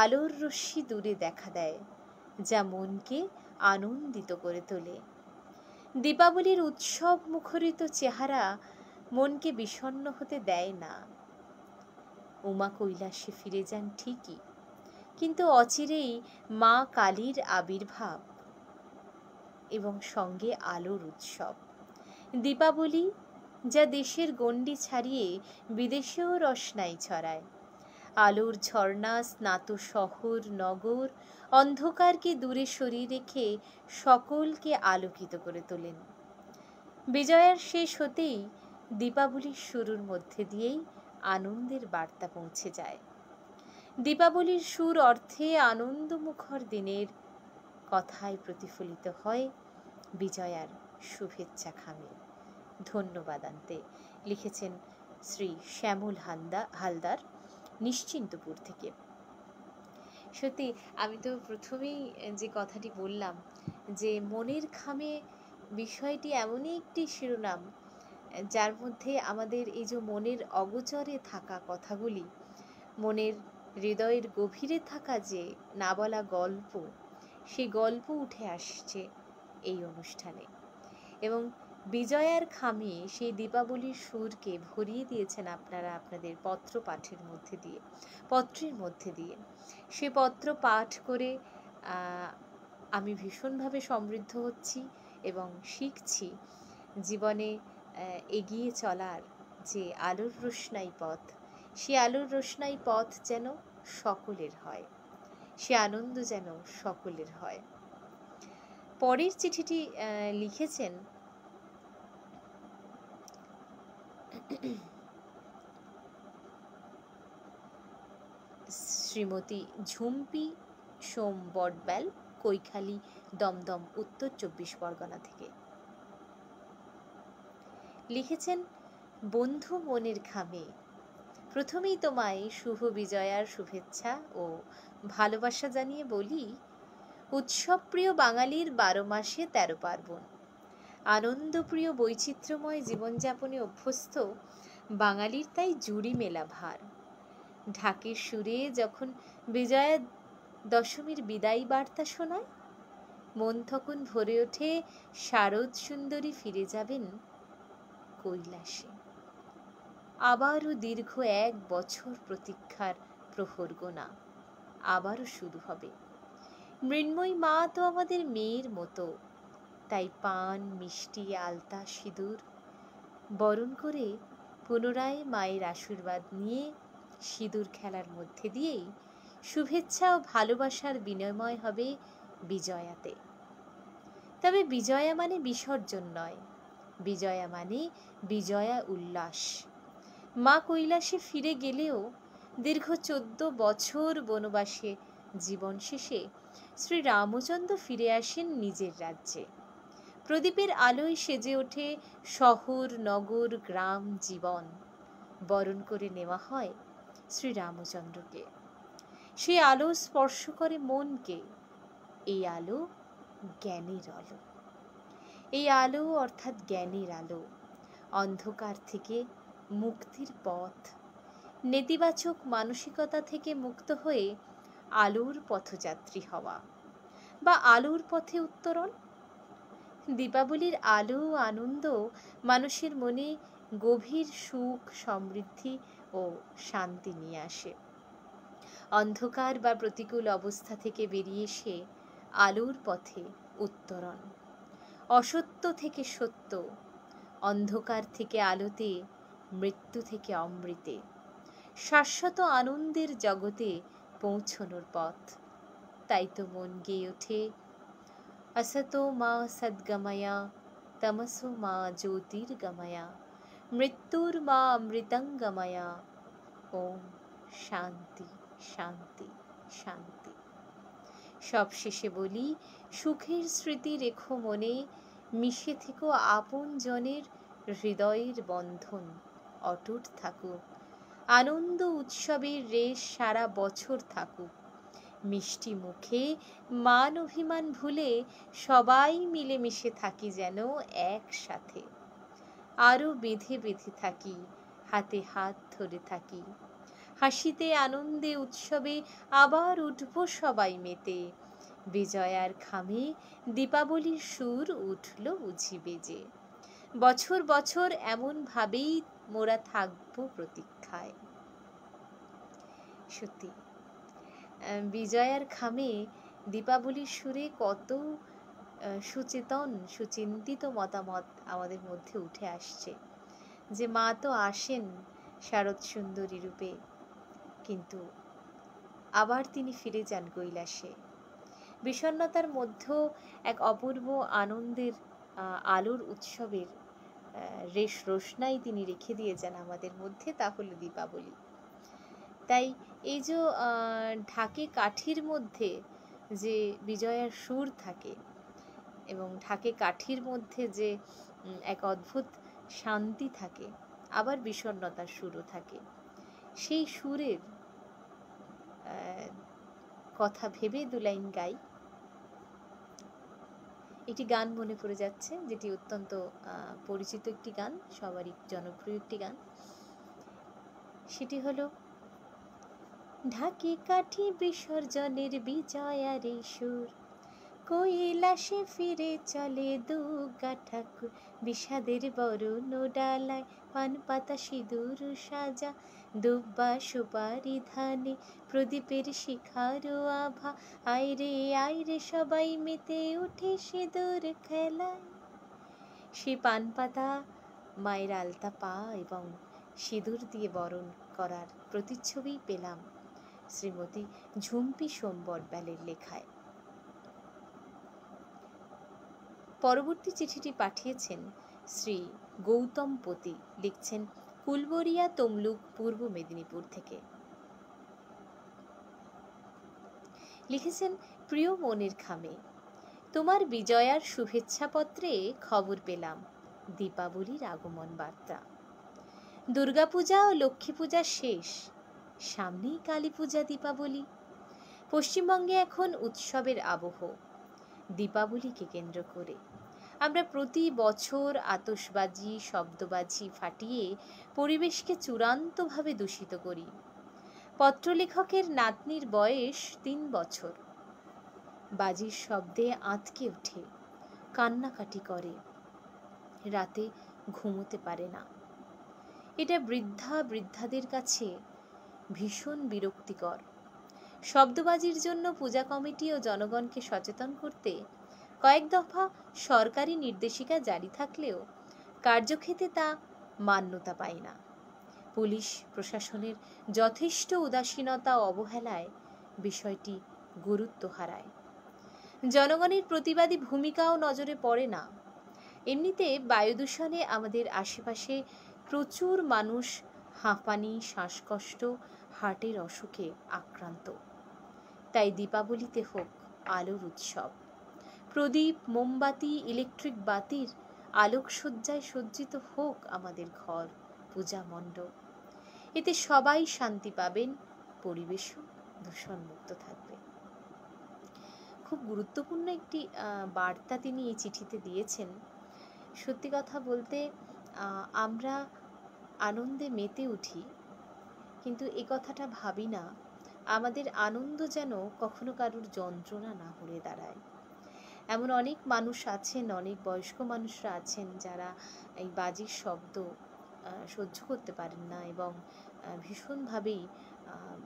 আলোর রশ্মি দূরে দেখা দেয়, যা মনকে আনন্দিত করে তোলে। দীপাবলির উৎসব মুখরিত চেহারা মনকে বিষণ্ণ হতে দেয় না। উমা কৈলাসে ফিরে যান ঠিকই, কিন্তু অচিরেই মা কালীর আবির্ভাব এবং সঙ্গে আলোর উৎসব। দীপাবলি যা দেশের গণ্ডি ছাড়িয়ে বিদেশেও রসনাই ছড়ায়। আলোর ঝর্ণা স্নাত শহর নগর অন্ধকারকে দূরে সরিয়ে রেখে সকলকে আলোকিত করে তোলেন। বিজয়ার শেষ হতেই দীপাবলির শুরুর মধ্যে দিয়েই আনন্দের বার্তা পৌঁছে যায়। দীপাবলির সুর অর্থে আনন্দমুখর দিনের কথায় প্রতিফলিত হয় বিজয়ার শুভেচ্ছা খামে। ধন্যবাদ আনতে। লিখেছেন শ্রী শ্যামল হালদার, নিশ্চিন্তপুর থেকে। সত্যি, আমি তো প্রথমেই যে কথাটি বললাম যে মনের খামে বিষয়টি এমনই একটি শিরোনাম, যার মধ্যে আমাদের এই যে মনের অগোচরে থাকা কথাগুলি, মনের হৃদয়ের গভীরে থাকা যে না বলা গল্প, সেই গল্প উঠে আসছে এই অনুষ্ঠানে। এবং বিজয়ার খামে সেই দীপাবলির সুরকে ভরিয়ে দিয়েছেন আপনারা আপনাদের পত্র পাঠের মধ্যে দিয়ে, পত্রের মধ্যে দিয়ে। সে পত্র পাঠ করে আমি ভীষণভাবে সমৃদ্ধ হচ্ছি এবং শিখছি জীবনে এগিয়ে চলার যে আলোর রোশনাই পথ, সে আলোর রোশনাই পথ যেন সকলের হয়, সে আনন্দ যেন সকলের হয়। পরের চিঠিটি লিখেছেন শ্রীমতী ঝুম্পি সোম বটব্যাল, কৈখালী, দমদম, উত্তর 24 পরগনা থেকে। লিখেছেন, বন্ধু মনের খামে, প্রথমেই তোমায় শুভ বিজয়ার শুভেচ্ছা ও ভালোবাসা জানিয়ে বলি, উৎসবপ্রিয় বাঙালির 12 মাসে 13 পার্বণ, আনন্দপ্রিয় বৈচিত্র্যময় জীবনযাপনে অভ্যস্ত বাঙালির তাই জুড়ি মেলা ভার। ঢাকের সুরে যখন বিজয়া দশমীর বিদায়ী বার্তা শোনায়, মন তখন ভরে ওঠে শারদ সুন্দরী ফিরে যাবেন কৈলাসে। আবারও দীর্ঘ 1 বছর প্রতীক্ষার প্রহর গোনা আবারও শুরু হবে। মৃন্ময়ী মা তো আমাদের মেয়ের মতো, তাই পান, মিষ্টি, আলতা, সিঁদুর বরণ করে পুনরায় মায়ের আশীর্বাদ নিয়ে সিঁদুর খেলার মধ্যে দিয়েই শুভেচ্ছা ও ভালোবাসার বিনিময় হবে বিজয়াতে। তবে বিজয়া মানে বিসর্জন নয়, বিজয়া মানে বিজয়া উল্লাস। মা কৈলাসে ফিরে গেলেও দীর্ঘ 14 বছর বনবাসে জীবন শেষে শ্রী রামচন্দ্র ফিরে আসেন নিজের রাজ্যে। প্রদীপের আলোয় সেজে ওঠে শহর, নগর, গ্রাম, জীবন। বরণ করে নেওয়া হয় শ্রী রামচন্দ্রকে। সেই আলো স্পর্শ করে মনকে। এই আলো জ্ঞানের আলো। এই আলো অর্থাৎ জ্ঞানের আলো, অন্ধকার থেকে মুক্তির পথ। নেতিবাচক মানসিকতা থেকে মুক্ত হয়ে আলোর পথযাত্রী হওয়া বা আলোর পথে উত্তরণ। দীপাবলির আলো ও আনন্দ মানুষের মনে গভীর সুখ, সমৃদ্ধি ও শান্তি নিয়ে আসে। অন্ধকার বা প্রতিকূল অবস্থা থেকে বেরিয়ে এসে আলোর পথে উত্তরণ। অসত্য থেকে সত্য, অন্ধকার থেকে আলোতে, মৃত্যু থেকে অমৃতে, শাশ্বত আনন্দের জগতে পৌঁছনোর পথ। তাই তো মন গেয়ে ওঠে, असतो मा सद्गमया तमसो मा ज्योतिर्गमया मृत्युर्मा अमृतंगमया ओम শান্তি শান্তি শান্তি। সব শেষে বলি, সুখের স্মৃতি রেখো মনে, মিশে থেকো আপন জনের হৃদয়ের বন্ধন অটুট থাকুক। আনন্দ উৎসবের রেশ সারা বছর থাকুক। মিষ্টি মুখে মান অভিমান ভুলে সবাই মিলেমিশে থাকি যেন একসাথে। আরো বেঁধে বেঁধে থাকি, হাতে হাত ধরে থাকি। হাসিতে আনন্দে উৎসবে আবার উঠবো সবাই মেতে। বিজয়ার খামে দীপাবলির সুর উঠল বুঝি বেজে। বছর বছর এমন ভাবেই মোরা থাকবো প্রতীক্ষায়। সত্যি বিজয়ার খামে দীপাবলির সুরে কত সুচেতন, সুচিন্তিত মতামত আমাদের মধ্যে উঠে আসছে, যে মা তো আসেন শারদ সুন্দরী রূপে, কিন্তু আবার তিনি ফিরে যান কৈলাসে। বিষণ্ণতার মধ্যেও এক অপূর্ব আনন্দের আলোর উৎসবের রোশনাই তিনি রেখে দিয়ে যান আমাদের মধ্যে, তা হলো দীপাবলি। তাই এই যে ঢাকে কাঠির মধ্যে যে বিজয়ার সুর থাকে এবং ঢাকে কাঠির মধ্যে যে এক অদ্ভুত শান্তি থাকে, আবার বিষণ্ণতার সুরও থাকে, সেই সুরের কথা ভেবে 2 লাইন গাই। একটি গান মনে পড়ে যাচ্ছে, যেটি অত্যন্ত পরিচিত একটি গান, সবারই জনপ্রিয় একটি গান। সেটি হলো, ঢাকে কাঠি বিসর্জনের বিজয়ার সুর, কৈলাসে ফিরে চলে দুর্গা ঠাকুর। বিষাদের বরণ ডালায় পান পাতা সিঁদুর সাজা, দুব্বা সুপারি ধানে প্রদীপের শিখার আভা। আইরে সবাই মেতে উঠে সিঁদুর খেলায়। সে পান পাতা, মায়ের আলতা পা এবং সিঁদুর দিয়ে বরণ করার প্রতিচ্ছবি পেলাম শ্রীমতী ঝুম্পি সোম বটব্যালের লেখায়। পরবর্তী চিঠিটি পাঠিয়েছেন শ্রী গৌতম পতি, লিখছেন কুলবরিয়া তমলুক, পূর্ব মেদিনীপুর থেকে। লিখেছেন, প্রিয় মনের খামে, তোমার বিজয়ার শুভেচ্ছাপত্রে খবর পেলাম দীপাবলির আগমন বার্তা। দুর্গাপূজা ও লক্ষ্মী পূজা শেষ, সামনেই কালী পূজা, দীপাবলি। পশ্চিমবঙ্গে এখন উৎসবের আবহ। দীপাবলিকে কেন্দ্র করে আমরা প্রতি বছর আতশবাজি, শব্দবাজি ফাটিয়ে পরিবেশকে চূড়ান্তভাবে দূষিত করি। পত্রলেখকের নাতনির বয়স ৩ বছর। বাজির শব্দে আঁতকে ওঠে, কান্নাকাটি করে, রাতে ঘুমোতে পারে না। এটা বৃদ্ধাদের কাছে ভীষণ বিরক্তিকর। শব্দবাজির জন্য পূজা কমিটি ও জনগণকে সচেতন করতে কয়েক দফা সরকারি নির্দেশিকা জারি থাকলেও কার্যক্ষেত্রে তা মান্যতা পায় না। পুলিশ প্রশাসনের যথেষ্ট উদাসীনতা ও অবহেলায় বিষয়টি গুরুত্ব হারায়। জনগণের প্রতিবাদী ভূমিকাও নজরে পড়ে না। এমনিতে বায়ু দূষণে আমাদের আশেপাশে প্রচুর মানুষ হাঁপানি, শ্বাসকষ্ট, হার্টের অসুখে আক্রান্ত। তাই দীপাবলিতে হোক আলোর উৎসব। প্রদীপ, মোমবাতি, ইলেকট্রিক বাতির আলোকসজ্জায় সজ্জিত হোক আমাদের ঘর, পূজা মণ্ডপ। এতে সবাই শান্তি পাবেন, পরিবেশও দূষণমুক্ত থাকবে। খুব গুরুত্বপূর্ণ একটি বার্তা তিনি এই চিঠিতে দিয়েছেন। সত্যি কথা বলতে আমরা আনন্দে মেতে উঠি, কিন্তু এ কথাটা ভাবি না আমাদের আনন্দ যেন কখনো কারুর যন্ত্রণা না হয়ে দাঁড়ায়। এমন অনেক মানুষ আছেন, অনেক বয়স্ক মানুষরা আছেন যারা এই বাজির শব্দ সহ্য করতে পারেন না এবং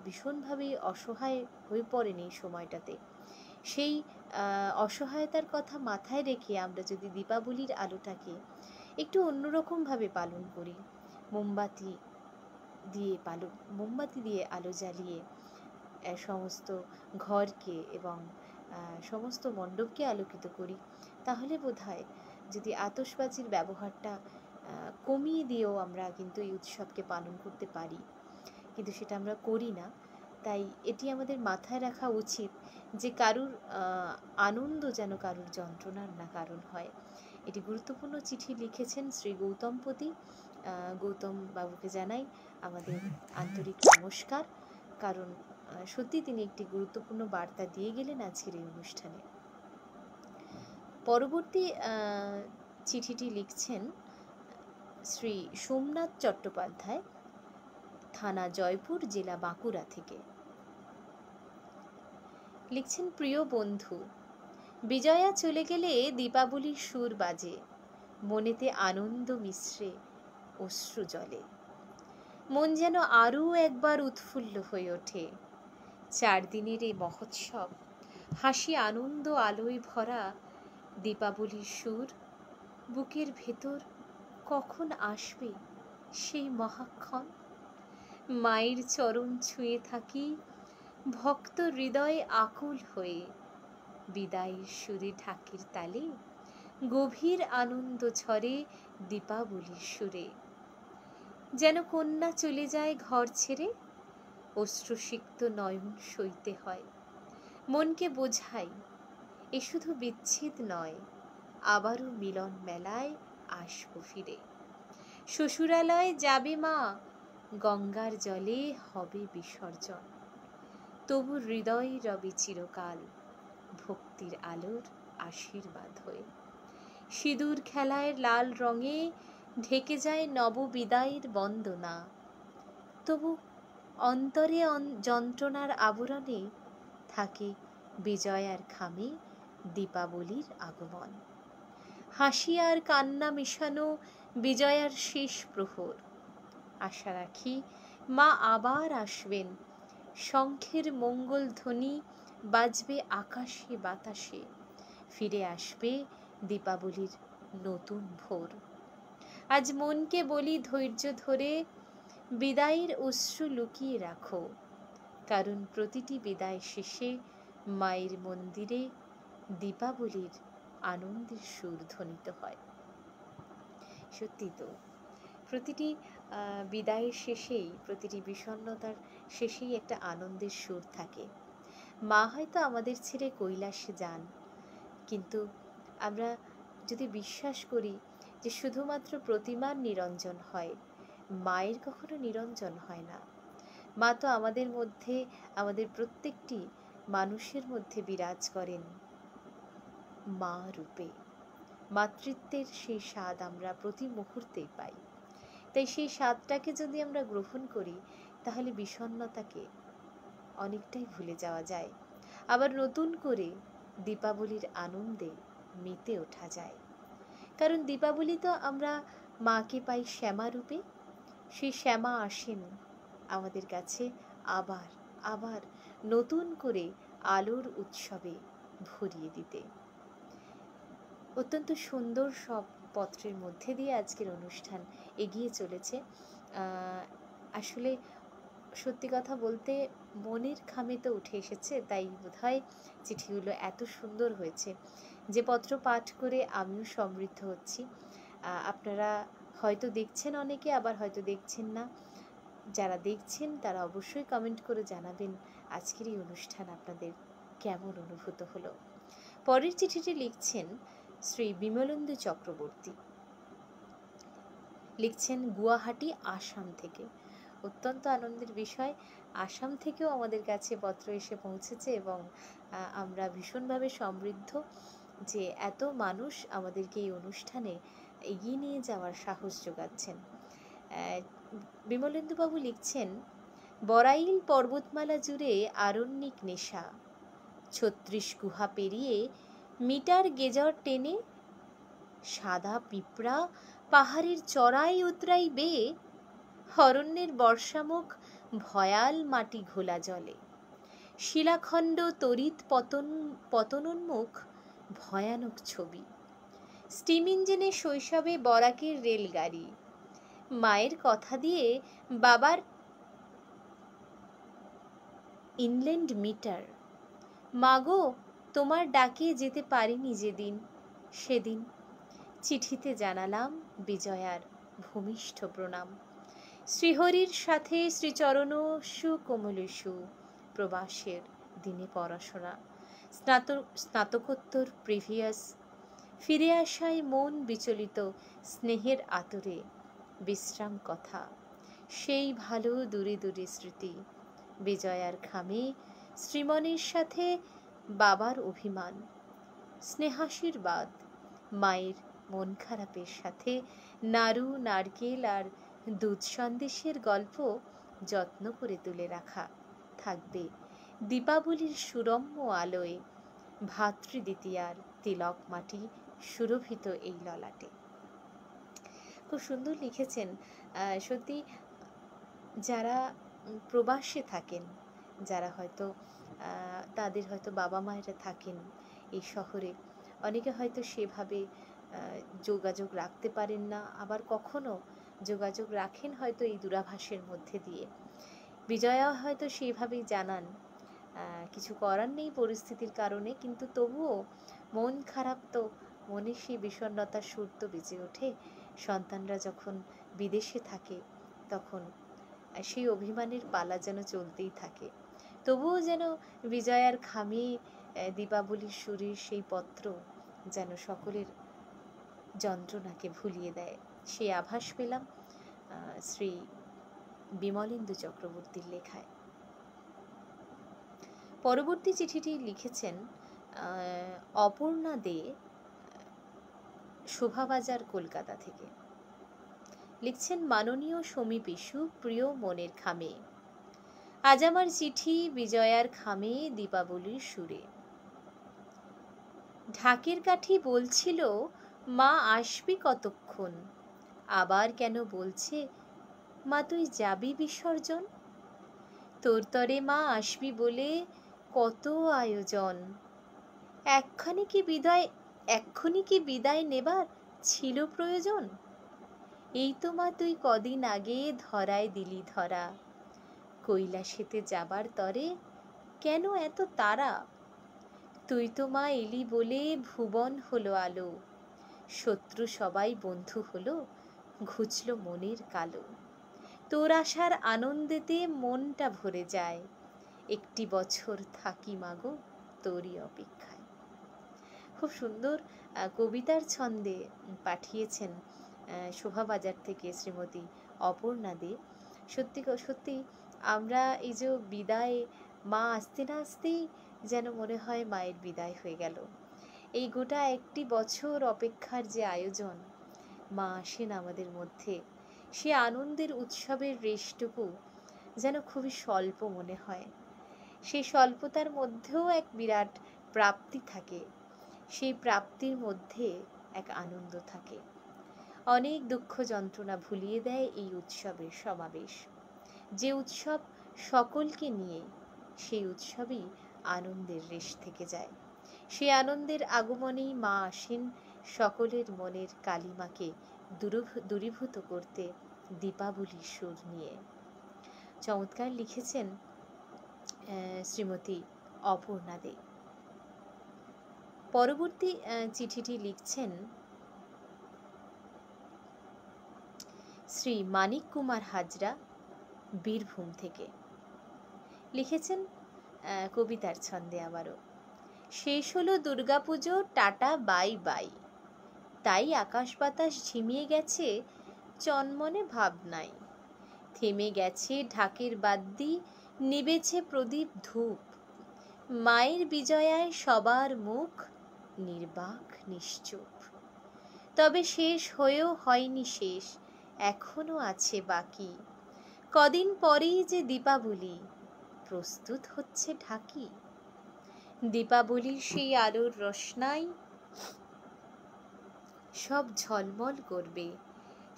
ভীষণভাবেই অসহায় হয়ে পড়েন এই সময়টাতে। সেই অসহায়তার কথা মাথায় রেখে আমরা যদি দীপাবলির আলোটাকে একটু অন্যরকমভাবে পালন করি, মোমবাতি দিয়ে আলো জ্বালিয়ে সমস্ত ঘরকে এবং সমস্ত মণ্ডপকে আলোকিত করি, তাহলে বোধহয় যদি আতশবাজির ব্যবহারটা কমিয়ে দিয়েও আমরা কিন্তু এই উৎসবকে পালন করতে পারি, কিন্তু সেটা আমরা করি না। তাই এটি আমাদের মাথায় রাখা উচিত যে কারুর আনন্দ যেন কারুর যন্ত্রণার না কারণ হয়। এটি গুরুত্বপূর্ণ চিঠি লিখেছেন শ্রী গৌতমপতি। গৌতম বাবুকে জানাই আমাদের আন্তরিক নমস্কার, কারণ সত্যি তিনি একটি গুরুত্বপূর্ণ বার্তা দিয়ে গেলেন আজকের এই অনুষ্ঠানে। পরবর্তী চিঠিটি লিখছেন শ্রী সোমনাথ চট্টোপাধ্যায়, থানা জয়পুর, জেলা বাঁকুড়া থেকে। লিখছেন, প্রিয় বন্ধু, বিজয়া চলে গেলে দীপাবলির সুর বাজে, মনেতে আনন্দ মিশ্রে অশ্রু জলে। মন যেন আরও একবার উৎফুল্ল হয়ে ওঠে। 4 দিনের এই মহোৎসব, হাসি, আনন্দ, আলোয় ভরা দীপাবলির সুর, বুকের ভেতর কখন আসবে সেই মহাক্ষণ। মায়ের চরণ ছুঁয়ে থাকি ভক্ত হৃদয়ে আকুল হয়ে, বিদায়ের সুরে ঢাকের তালে গভীর আনন্দ ঝরে দীপাবলির সুরে। যেন কন্যা চলে যায় ঘর ছেড়ে, অশ্রুসিক্ত নয়ন সইতে হয়। মনকে বোঝাই এ শুধু বিচ্ছেদ নয়, আবারও মিলন মেলায় আসবো ফিরে। শ্বশুরালয়ে যাবে মা, গঙ্গার জলে হবে বিসর্জন, তবু হৃদয় রবে চিরকাল ভক্তির আলোর আশীর্বাদ হয়ে। সিঁদুর খেলায় লাল রঙে ঢেকে যায় নববিদায়ের বন্দনা, তবু অন্তরে যন্ত্রণার আবরণে থাকে বিজয়ার খামে দীপাবলির আগমন। হাসি আর কান্না মিশানো বিজয়ার শেষ প্রহর। আশা রাখি মা আবার আসবেন, শঙ্খের মঙ্গল ধ্বনি বাজবে আকাশে বাতাসে, ফিরে আসবে দীপাবলির নতুন ভোর। আজ মনকে বলি ধৈর্য ধরে বিদায়ের অশ্রু লুকিয়ে রাখো, কারণ প্রতিটি বিদায় শেষে মায়ের মন্দিরে দীপাবলির আনন্দের সুর ধ্বনিত হয়। সত্যি তো, প্রতিটি বিদায়ের শেষেই, প্রতিটি বিষণ্ণতার শেষেই একটা আনন্দের সুর থাকে। মা হয়তো আমাদের ছেড়ে কৈলাসে যান, কিন্তু আমরা যদি বিশ্বাস করি যে শুধুমাত্র প্রতিমার নিরঞ্জন হয়, মায়ের কখনো নিরঞ্জন হয় না। মা তো আমাদের মধ্যে, আমাদের প্রত্যেকটি মানুষের মধ্যে বিরাজ করেন মা রূপে। মাতৃত্বের সেই স্বাদ আমরা প্রতি মুহূর্তেই পাই। তাই সেই স্বাদটাকে যদি আমরা গ্রহণ করি, তাহলে বিষণ্ণতাকে অনেকটাই ভুলে যাওয়া যায়। আবার নতুন করে দীপাবলির আনন্দে মেতে ওঠা যায়। কারণ দীপাবলি তো আমরা মাকে পাই শ্যামা রূপে। সেই শ্যামা আসেন আমাদের কাছে আবার আবার নতুন করে আলোর উৎসবে ভরিয়ে দিতে। অত্যন্ত সুন্দর সব পত্রের মধ্যে দিয়ে আজকের অনুষ্ঠান এগিয়ে চলেছে। আসলে সত্যি কথা বলতে মনের খামে তো উঠে এসেছে, তাই বোধহয় চিঠিগুলো এত সুন্দর হয়েছে যে পত্র পাঠ করে আমিও সমৃদ্ধ হচ্ছি। আপনারা হয়তো দেখছেন অনেকে, আবার হয়তো দেখছেন না। যারা দেখছেন তারা অবশ্যই কমেন্ট করে জানাবেন আজকের এই অনুষ্ঠান আপনাদের কেমন অনুভূত হলো। পরের চিঠিটি লিখছেন শ্রী বিমলেন্দু চক্রবর্তী। লিখছেন গুয়াহাটি, আসাম থেকে। অত্যন্ত আনন্দের বিষয়, আসাম থেকেও আমাদের কাছে পত্র এসে পৌঁছেছে এবং আমরা ভীষণভাবে সমৃদ্ধ যে এত মানুষ আমাদেরকে এই অনুষ্ঠানে এগিয়ে নিয়ে যাওয়ার সাহস যোগাচ্ছেন। বিমলেন্দুবাবু লিখছেন, বরাইল পর্বতমালা জুড়ে আরণ্যিক নেশা, ৩৬ গুহা পেরিয়ে মিটার গেজর টেনে সাদা পিঁপড়া পাহাড়ের চড়াই উতরাই বেয়ে অরণ্যের বর্ষামুখ ভয়াল মাটি ঘোলা জলে, শিলাখণ্ড তড়িৎ পতনোন্মুখ ভয়ানক ছবি, স্টিম ইঞ্জিনে শৈশবে বরাকের রেলগাড়ি, মায়ের কথা দিয়ে বাবার ইনল্যান্ড মিটার, মাগো তোমার ডাকে যেতে পারিনি যেদিন, সেদিন চিঠিতে জানালাম বিজয়ার ভূমিষ্ঠ প্রণাম, শ্রীহরির সাথে শ্রীচরণসু কোমলেষু, প্রবাসের দিনে পড়াশোনা, স্নাতকোত্তর প্রিভিয়াস, ফিরে আসায় মন বিচলিত স্নেহের আতরে, বিশ্রাম কথা, সেই ভালো দূরে দূরে স্মৃতি, বিজয়ার খামে শ্রীমনের সাথে বাবার অভিমান, স্নেহাশীর্বাদ, মায়ের মন খারাপের সাথে নাড়ু, নারকেল আর দুধ সন্দেশের গল্প যত্ন করে তুলে রাখা থাকবে দীপাবলির সুরম্য আলোয়, ভাতৃদ্বিতীয়ার তিলক মাটি সুরভিত এই ললাটে। খুব সুন্দর লিখেছেন। সত্যি যারা প্রবাসে থাকেন, যারা হয়তো তাদের হয়তো বাবা মায়েরা থাকেন এই শহরে, অনেকে হয়তো সেভাবে যোগাযোগ রাখতে পারেন না, আবার কখনো যোগাযোগ রাখেন হয়তো এই দূরাভাষের মধ্যে দিয়ে। বিজয়া হয়তো সেইভাবেই জানান, কিছু করার নেই পরিস্থিতির কারণে, কিন্তু তবুও মন খারাপ তো, মনে সেই বিষণ্ণতার সুর তো বেজে ওঠে। সন্তানরা যখন বিদেশে থাকে তখন সেই অভিমানের পালা যেন চলতেই থাকে। তবুও যেন বিজয়ার খামে দীপাবলির সুরের সেই পত্র যেন সকলের যন্ত্রণাকে ভুলিয়ে দেয়, সেই আভাস পেলাম শ্রী বিমলেন্দু চক্রবর্তীর লেখায়। পরবর্তী চিঠিটি লিখেছেন অপর্ণা দে, শোভাবাজার, কলকাতা থেকে। লিখছেন, মাননীয় সমীপেশু, প্রিয় মনের খামে, আজ আমার চিঠি বিজয়ার খামে দীপাবলির সুরে। ঢাকের কাঠি বলছিল মা আসবি কতক্ষণ, আবার কেন বলছে মা তুই যাবি বিসর্জন, তোর তরে মা আসবি বলে কত আয়োজন, এক্ষুনি কি বিদায় নেবার ছিল প্রয়োজন, এই তো মা তুই কদিন আগে ধরায় দিলি ধরা, কৈলাসেতে যাবার তরে কেন এত তারা, তুই তো মা এলি বলে ভুবন হলো আলো, শত্রু সবাই বন্ধু হলো, ঘুচল মনের কালো, তোর আসার আনন্দেতে মনটা ভরে যায়, একটি বছর থাকি মাগো তোরই অপেক্ষায়। খুব সুন্দর কবিতার ছন্দে পাঠিয়েছেন শোভাবাজার থেকে শ্রীমতী অপর্ণা দে। সত্যি সত্যি আমরা এই যে বিদায়, মা আসতে না আসতেই যেন মনে হয় মায়ের বিদায় হয়ে গেল। এই গোটা একটি বছর অপেক্ষার যে আয়োজন, মা আসেন আমাদের মধ্যে, সে আনন্দের উৎসবের রেশটুকু যেন খুবই স্বল্প মনে হয়। সেই স্বল্পতার মধ্যেও এক বিরাট প্রাপ্তি থাকে, সেই প্রাপ্তির মধ্যে এক আনন্দ থাকে। অনেক দুঃখ যন্ত্রণা ভুলিয়ে দেয় এই উৎসবের সমাবেশ। যে উৎসব সকলকে নিয়ে, সেই উৎসবই আনন্দের রেশ থেকে যায়। সেই আনন্দের আগমনেই মা আসেন সকলের মনের কালিমাকে দূরীভূত করতে দীপাবলির সুর নিয়ে। চমৎকার লিখেছেন শ্রীমতী অপর্ণা দে। পরবর্তী চিঠিটি লিখছেন শ্রী মানিক কুমার হাজরা, বীরভূম থেকে। লিখেছেন কবিতার ছন্দে আবারও, শেষ হলো দুর্গাপুজো, টাটা বাই বাই, তাই আকাশ বাতাস ঝিমিয়ে গেছে, চনমনে ভাব নাই, থেমে গেছে ঢাকের বাদ্যি, নিবেছে প্রদীপ ধূপ, মায়ের বিজয়ায় সবার মুখ নির্বাক নিশ্চুপ। তবে শেষ হয়েও হয়নি শেষ, এখনো আছে বাকি, কদিন পরেই যে দীপাবলি, প্রস্তুত হচ্ছে ঢাকি। দীপাবলির সেই আলোর রোশনাই সব ঝলমল করবে,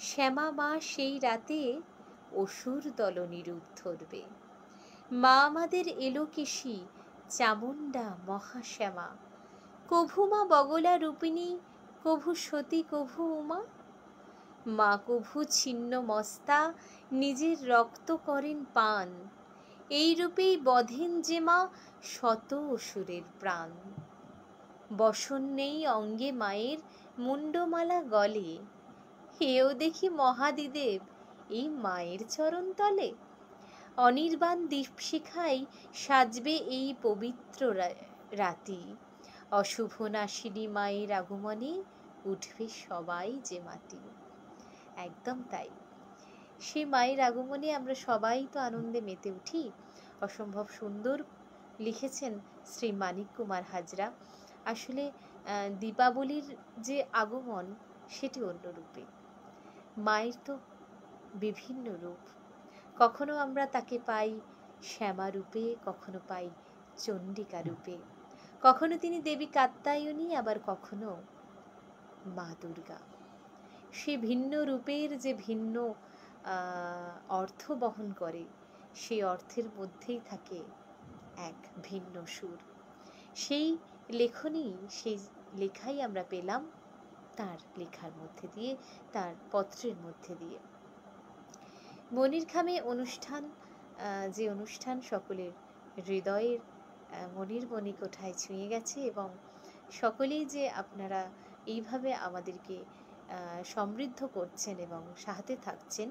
শ্যামা মা সেই রাতে অসুর দলনী রূপ ধরবে। মা আমাদের এলোকেশী, চামুণ্ডা মহাশ্যামা, কভু মা বগলা রূপিণী, কভু সতী, কভু উমা। মা কভু ছিন্ন মস্তা, নিজের রক্ত করেন পান, এই রূপেই বধেন যে মা শত অসুরের প্রাণ। বসন নেই অঙ্গে মায়ের, মুন্ডমালা গলে, হেও দেখি মহাদিদেব এই মায়ের চরণ তলে। অনির্বাণ দীপশিখাই সাজবে এই পবিত্র রাতি, অশুভ নাশিনী মায়ের আগমনে উঠবে সবাই যে মাটি। একদম তাই, সে মায়ের আগমনে আমরা সবাই তো আনন্দে মেতে উঠি। অসম্ভব সুন্দর লিখেছেন শ্রী মানিক কুমার হাজরা। আসলে দীপাবলির যে আগমন, সেটি অন্য রূপে। মায়ের তো বিভিন্ন রূপ, কখনো আমরা তাকে পাই শ্যামা রূপে, কখনো পাই চণ্ডিকা রূপে, কখনো তিনি দেবী কাত্যায়নী, আবার কখনো মা দুর্গা। সে ভিন্ন রূপের যে ভিন্ন অর্থ বহন করে, সেই অর্থের মধ্যেই থাকে এক ভিন্ন সুর। সেই লেখনী, সেই লেখাই আমরা পেলাম তার লেখার মধ্যে দিয়ে, তার পত্রের মধ্যে দিয়ে। মনির খামে অনুষ্ঠান, যে অনুষ্ঠান সকলের হৃদয়ের মনির মণিকোঠায় ছুঁয়ে গেছে, এবং সকলেই যে আপনারা এইভাবে আমাদেরকে সমৃদ্ধ করছেন এবং সাথে থাকছেন,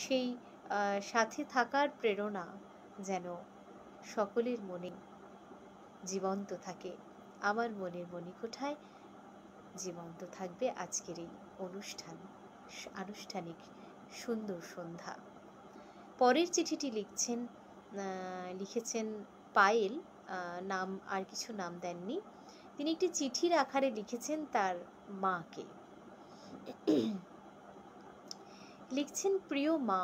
সেই সাথে থাকার প্রেরণা যেন সকলের মনে জীবন্ত থাকে। আমার মনের মণিকোঠায় জীবন্ত থাকবে আজকের এই অনুষ্ঠান, আনুষ্ঠানিক সুন্দর সন্ধ্যা। পরের চিঠিটি লিখেছেন পায়েল, নাম আর কিছু নাম দেননি। তিনি একটি চিঠির আকারে লিখেছেন তার মাকে। লিখছেন, প্রিয় মা,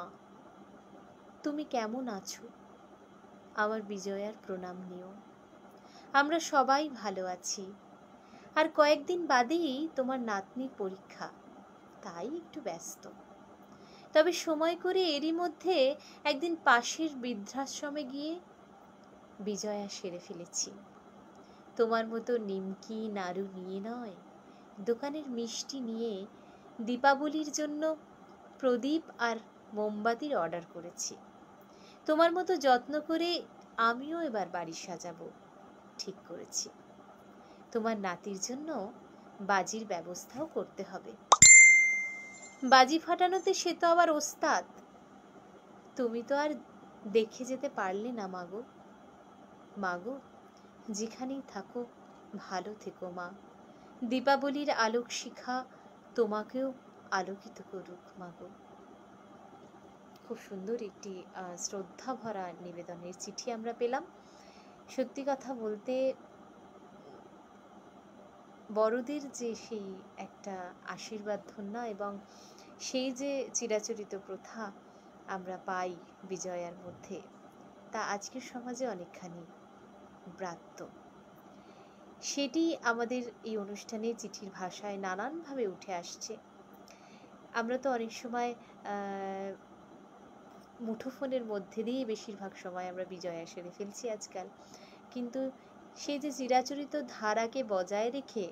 তুমি কেমন আছো? আমার বিজয়ার প্রণাম নিও। আমরা সবাই ভালো আছি। আর কয়েকদিন বাদেই তোমার নাতনির পরীক্ষা, তাই একটু ব্যস্ত। তবে সময় করে এরই মধ্যে একদিন পাশের বৃদ্ধাশ্রমে গিয়ে বিজয়া সেরে ফেলেছি। তোমার মতো নিমকি নাড়ু নিয়ে নয়, দোকানের মিষ্টি নিয়ে দীপাবলির জন্য প্রদীপ আর মোমবাতির অর্ডার করেছি। তোমার মতো যত্ন করে আমিও এবার বাড়ি সাজাবো ঠিক করেছি। তোমার নাতির জন্য বাজির ব্যবস্থাও করতে হবে। বাজি ফাটানোতে সে তো আবার ওস্তাদ। তুমি তো আর দেখে যেতে পারলে না মাগো। মাগো, যেখানেই থাকো ভালো থেকো মা। দীপাবলির আলোক শিখা তোমাকেও আলোকিত করুক মাগো। খুব সুন্দর একটি শ্রদ্ধা ভরা নিবেদনের চিঠি আমরা পেলাম। সত্যি কথা বলতে বড়দের যে সেই একটা আশীর্বাদ ধন্যা এবং সেই যে চিরাচরিত প্রথা আমরা পাই বিজয়ার মধ্যে, তা আজকের সমাজে অনেকখানি ব্রাত্য। সেটি আমাদের এই অনুষ্ঠানে চিঠির ভাষায় নানানভাবে উঠে আসছে। আমরা তো অনেক সময় মুঠোফোনের মধ্যে দিয়ে বেশিরভাগ সময় আমরা বিজয়া সেরে ফেলছি আজকাল, কিন্তু সেই যে চিরাচরিত ধারাকে বজায় রেখে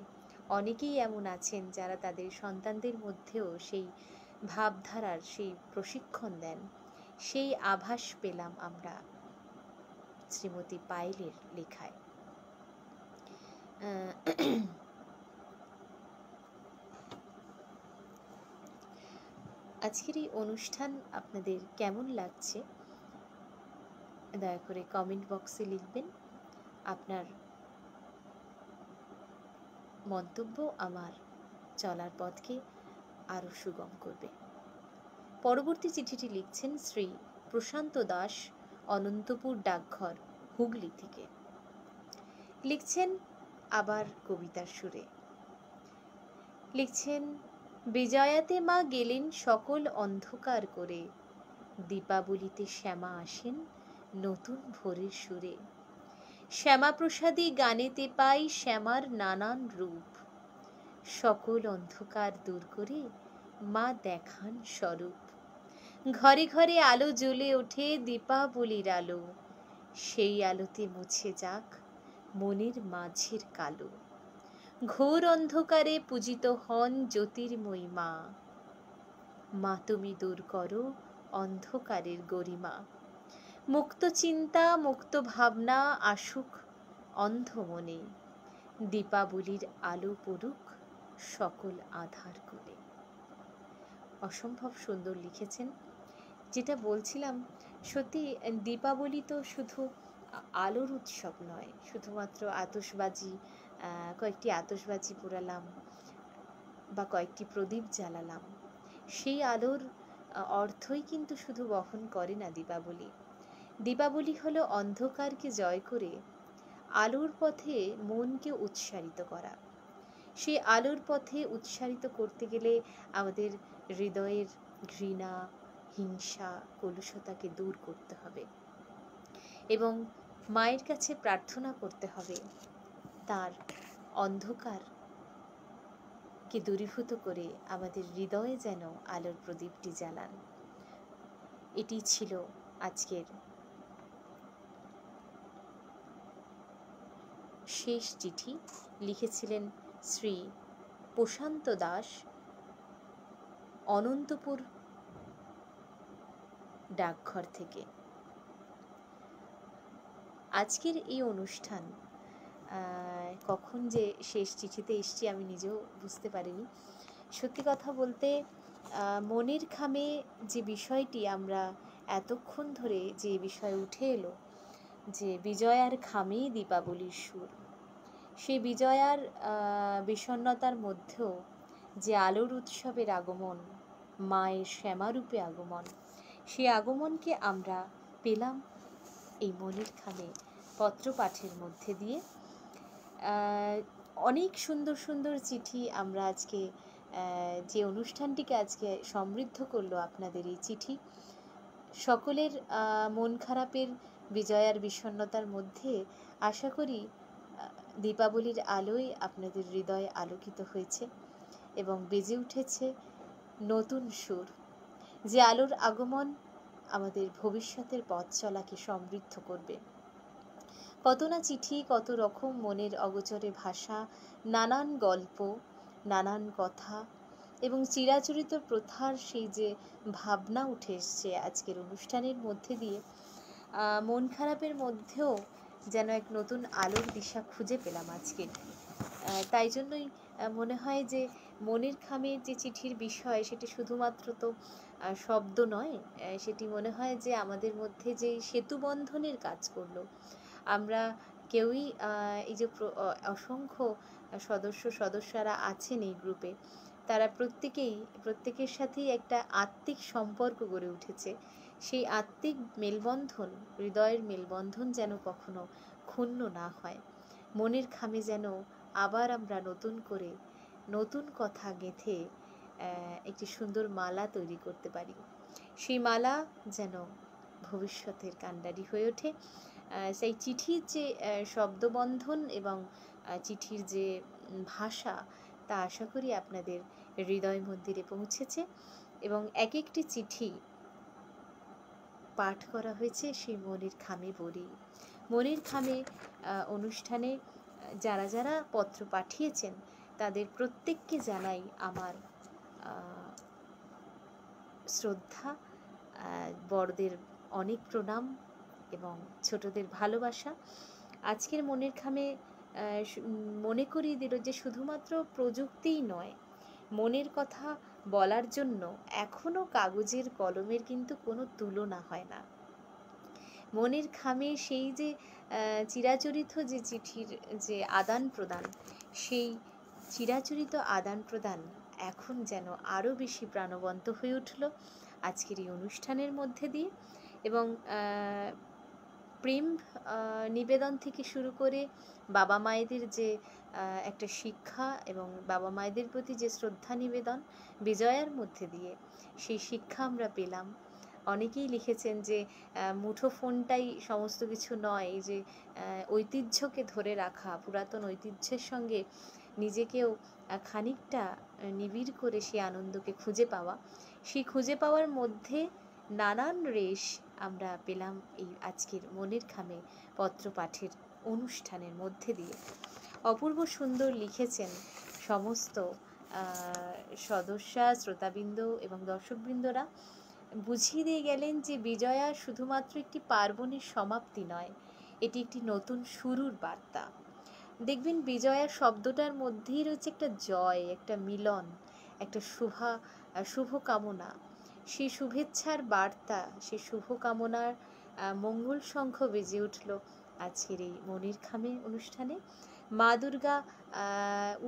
অনেকেই এমন আছেন যারা তাদের সন্তানদের মধ্যেও সেই ভাবধারার সেই প্রশিক্ষণ দেন। সেই আভাস পেলাম আমরা শ্রীমতী পায়েলের লেখায়। আজকের এই অনুষ্ঠান আপনাদের কেমন লাগছে দয়া করে কমেন্ট বক্সে লিখবেন। আপনার মন্তব্য আমার চলার পথকে আরও সুগম করবে। পরবর্তী চিঠিটি লিখছেন শ্রী প্রশান্ত দাস, অনন্তপুর ডাকঘর, হুগলি থেকে। লিখছেন আবার কবিতার সুরে। লিখছেন, বিজয়াতে মা গেলেন সকল অন্ধকার করে, দীপাবলিতে শ্যামা আসেন নতুন ভোরের সুরে। শ্যামাপ্রসাদী গানেতে পাই শ্যামার নানান রূপ, সকল অন্ধকার দূর করে মা দেখান স্বরূপ। ঘরে ঘরে আলো জ্বলে ওঠে দীপাবলির আলো, সেই আলোতে মুছে যাক মনের মাঝের কালো। ঘোর অন্ধকারে পূজিত হন জ্যোতির্ময়ী মা, মা তুমি দূর করো অন্ধকারের গরিমা। মুক্ত চিন্তা মুক্ত ভাবনা আসুক অন্ধ মনে, দীপাবলির আলো পড়ুক সকল আধার করে। অসম্ভব সুন্দর লিখেছেন। যেটা বলছিলাম, সত্যি দীপাবলি তো শুধু আলোর উৎসব নয়, শুধুমাত্র আতশবাজি, কয়েকটি আতশবাজি পোড়ালাম বা কয়েকটি প্রদীপ জ্বালালাম, সেই আলোর অর্থই কিন্তু শুধু বহন করে না দীপাবলি। দীপাবলি হলো অন্ধকারকে জয় করে আলোর পথে মনকে উৎসারিত করা। সেই আলোর পথে উৎসারিত করতে গেলে আমাদের হৃদয়ের ঘৃণা, হিংসা, কলুষতাকে দূর করতে হবে এবং মায়ের কাছে প্রার্থনা করতে হবে তার অন্ধকারকে দূরীভূত করে আমাদের হৃদয়ে যেন আলোর প্রদীপটি জ্বালান। এটি ছিল আজকের শেষ চিঠি। লিখেছিলেন শ্রী প্রশান্ত দাস, অনন্তপুর ডাকঘর থেকে। আজকের এই অনুষ্ঠান কখন যে শেষ চিঠিতে এসছি আমি নিজেও বুঝতে পারিনি। সত্যি কথা বলতে মনের খামে যে বিষয়টি আমরা এতক্ষণ ধরে যে বিষয় উঠে এলো, যে বিজয়ার খামেই দীপাবলির সুর, সেই বিজয়ার বিষণ্ণতার মধ্যেও যে আলোর উৎসবের আগমন, মায়ের শ্যামারূপে আগমন, সেই আগমনকে আমরা পেলাম এই মনের খামে পত্রপাঠের মধ্যে দিয়ে। অনেক সুন্দর সুন্দর চিঠি আমরা আজকে, যে অনুষ্ঠানটিকে আজকে সমৃদ্ধ করলো আপনাদের এই চিঠি, সকলের মন খারাপের, বিজয়ার বিষণ্ণতার মধ্যে আশা করি দীপাবলির আলোয় আপনাদের হৃদয় আলোকিত হয়েছে এবং বেজে উঠেছে নতুন সুর। যে আলোর আগমন আমাদের ভবিষ্যতের পথ চলাকে সমৃদ্ধ করবে। কত না চিঠি, কত রকম মনের অগোচরে ভাষা, নানান গল্প, নানান কথা এবং চিরাচরিত প্রথার সেই যে ভাবনা উঠে এসছে আজকের অনুষ্ঠানের মধ্যে দিয়ে, মন খারাপের মধ্যেও যেন এক নতুন আলোর দিশা খুঁজে পেলাম আজকে। তাই জন্যই মনে হয় যে মনের খামের যে চিঠির বিষয়, সেটি শুধুমাত্র তো শব্দ নয়, সেটি মনে হয় যে আমাদের মধ্যে যে সেতুবন্ধনের কাজ করলো, আমরা কেউই এই যে অসংখ্য সদস্যরা আছেন এই গ্রুপে, তারা প্রত্যেকের সাথেই একটা আত্মিক সম্পর্ক গড়ে উঠেছে। সেই আত্মিক মেলবন্ধন, হৃদয়ের মেলবন্ধন যেন কখনো ক্ষুণ্ণ না হয়। মনের খামে যেন আবার আমরা নতুন করে নতুন কথা গেঁথে একটি সুন্দর মালা তৈরি করতে পারি। সেই মালা যেন ভবিষ্যতের কাণ্ডারি হয়ে ওঠে। সেই চিঠির যে শব্দবন্ধন এবং চিঠির যে ভাষা, তা আশা করি আপনাদের হৃদয় মন্দিরে পৌঁছেছে এবং এক একটি চিঠি পাঠ করা হয়েছে সেই মনের খামে বলি। মনের খামে অনুষ্ঠানে যারা যারা পত্র পাঠিয়েছেন তাদের প্রত্যেককে জানাই আমার শ্রদ্ধা, বড়দের অনেক প্রণাম এবং ছোটদের ভালোবাসা। আজকের মনের খামে মনে করিয়ে দিল যে শুধুমাত্র প্রযুক্তিই নয়, মনের কথা বলার জন্য এখনও কাগজের কলমের কিন্তু কোনো তুলনা হয় না। মনের খামে সেই যে চিরাচরিত যে চিঠির যে আদান প্রদান, সেই চিরাচরিত আদান প্রদান এখন যেন আরও বেশি প্রাণবন্ত হয়ে উঠল আজকের এই অনুষ্ঠানের মধ্যে দিয়ে। এবং প্রেম নিবেদন থেকে শুরু করে বাবা মায়েদের যে একটা শিক্ষা এবং বাবা মায়েদের প্রতি যে শ্রদ্ধা নিবেদন বিজয়ার মধ্যে দিয়ে, সেই শিক্ষা আমরা পেলাম। অনেকেই লিখেছেন যে মুঠোফোনটাই সমস্ত কিছু নয়, এই যে ঐতিহ্যকে ধরে রাখা, পুরাতন ঐতিহ্যের সঙ্গে নিজেকেও খানিকটা নিবিড় করে সেই আনন্দকে খুঁজে পাওয়া, সেই খুঁজে পাওয়ার মধ্যে নানান রেশ আমরা পেলাম এই আজকের মনের খামে পত্র পাঠের অনুষ্ঠানের মধ্যে দিয়ে। অপূর্ব সুন্দর লিখেছেন সমস্ত সদস্যা, শ্রোতাবৃন্দ এবং দর্শকবৃন্দরা। বুঝিয়ে দিয়ে গেলেন যে বিজয়া শুধুমাত্র একটি পার্বণের সমাপ্তি নয়, এটি একটি নতুন শুরুর বার্তা। দেখবেন বিজয়া শব্দটার মধ্যেই রয়েছে একটা জয়, একটা মিলন, একটা শুভ কামনা। সেই শুভেচ্ছার বার্তা, সেই শুভকামনার মঙ্গল শঙ্খ বেজে উঠল আজকের এই মনের খামে অনুষ্ঠানে। মা দুর্গা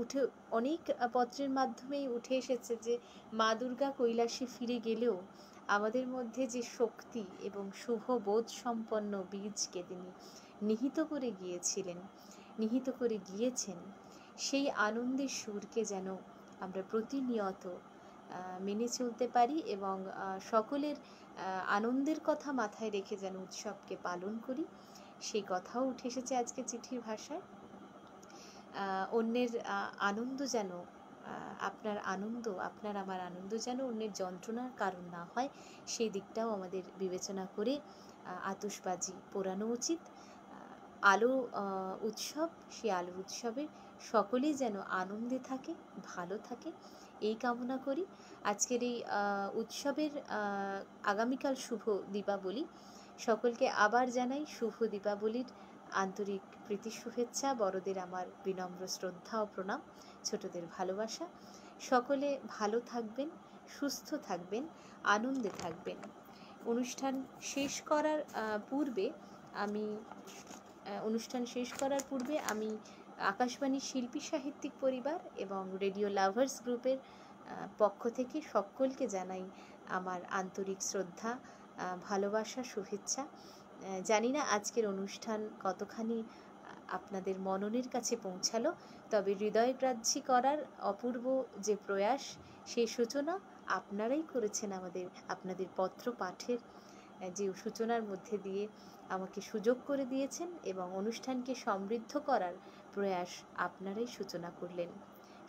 উঠে অনেক পত্রের মাধ্যমেই উঠে এসেছে যে মা দুর্গা কৈলাসে ফিরে গেলেও আমাদের মধ্যে যে শক্তি এবং শুভ বোধ সম্পন্ন বীজকে তিনি নিহিত করে গিয়েছেন, সেই আনন্দের সুরকে যেন আমরা প্রতিনিয়ত মেনে চলতে পারি এবং সকলের আনন্দের কথা মাথায় রেখে যেন উৎসবকে পালন করি, সেই কথাও উঠে এসেছে আজকে চিঠির ভাষায়। অন্যের আনন্দ যেন আপনার আমার আনন্দ যেন অন্যের যন্ত্রণার কারণ না হয়, সেই দিকটাও আমাদের বিবেচনা করে আতশবাজি পোড়ানো উচিত। আলো উৎসব, সেই আলোর উৎসবে সকলেই যেন আনন্দে থাকে, ভালো থাকে, এই কামনা করি। আজকের এই উৎসবের আগামীকাল শুভ দীপাবলি, সকলকে আবার জানাই শুভ দীপাবলির আন্তরিক প্রীতি শুভেচ্ছা। বড়দের আমার বিনম্র শ্রদ্ধা ও প্রণাম, ছোটদের ভালোবাসা। সকলে ভালো থাকবেন, সুস্থ থাকবেন, আনন্দে থাকবেন। অনুষ্ঠান শেষ করার পূর্বে আমি আকাশবাণী শিল্পী সাহিত্যিক পরিবার এবং রেডিও লাভার্স গ্রুপের পক্ষ থেকে সকলকে জানাই আমার আন্তরিক শ্রদ্ধা, ভালোবাসা, শুভেচ্ছা। জানি না আজকের অনুষ্ঠান কতখানি আপনাদের মননের কাছে পৌঁছালো, তবে হৃদয়গ্রাহ্যী করার অপূর্ব যে প্রয়াস, সেই সূচনা আপনারাই করেছেন। আপনাদের পত্র পাঠের যে সূচনার মধ্যে দিয়ে আমাকে সুযোগ করে দিয়েছেন এবং অনুষ্ঠানকে সমৃদ্ধ করার প্রয়াস আপনারাই সূচনা করলেন।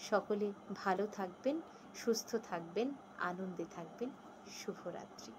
সকলে ভালো থাকবেন, সুস্থ থাকবেন, আনন্দে থাকবেন। শুভরাত্রি।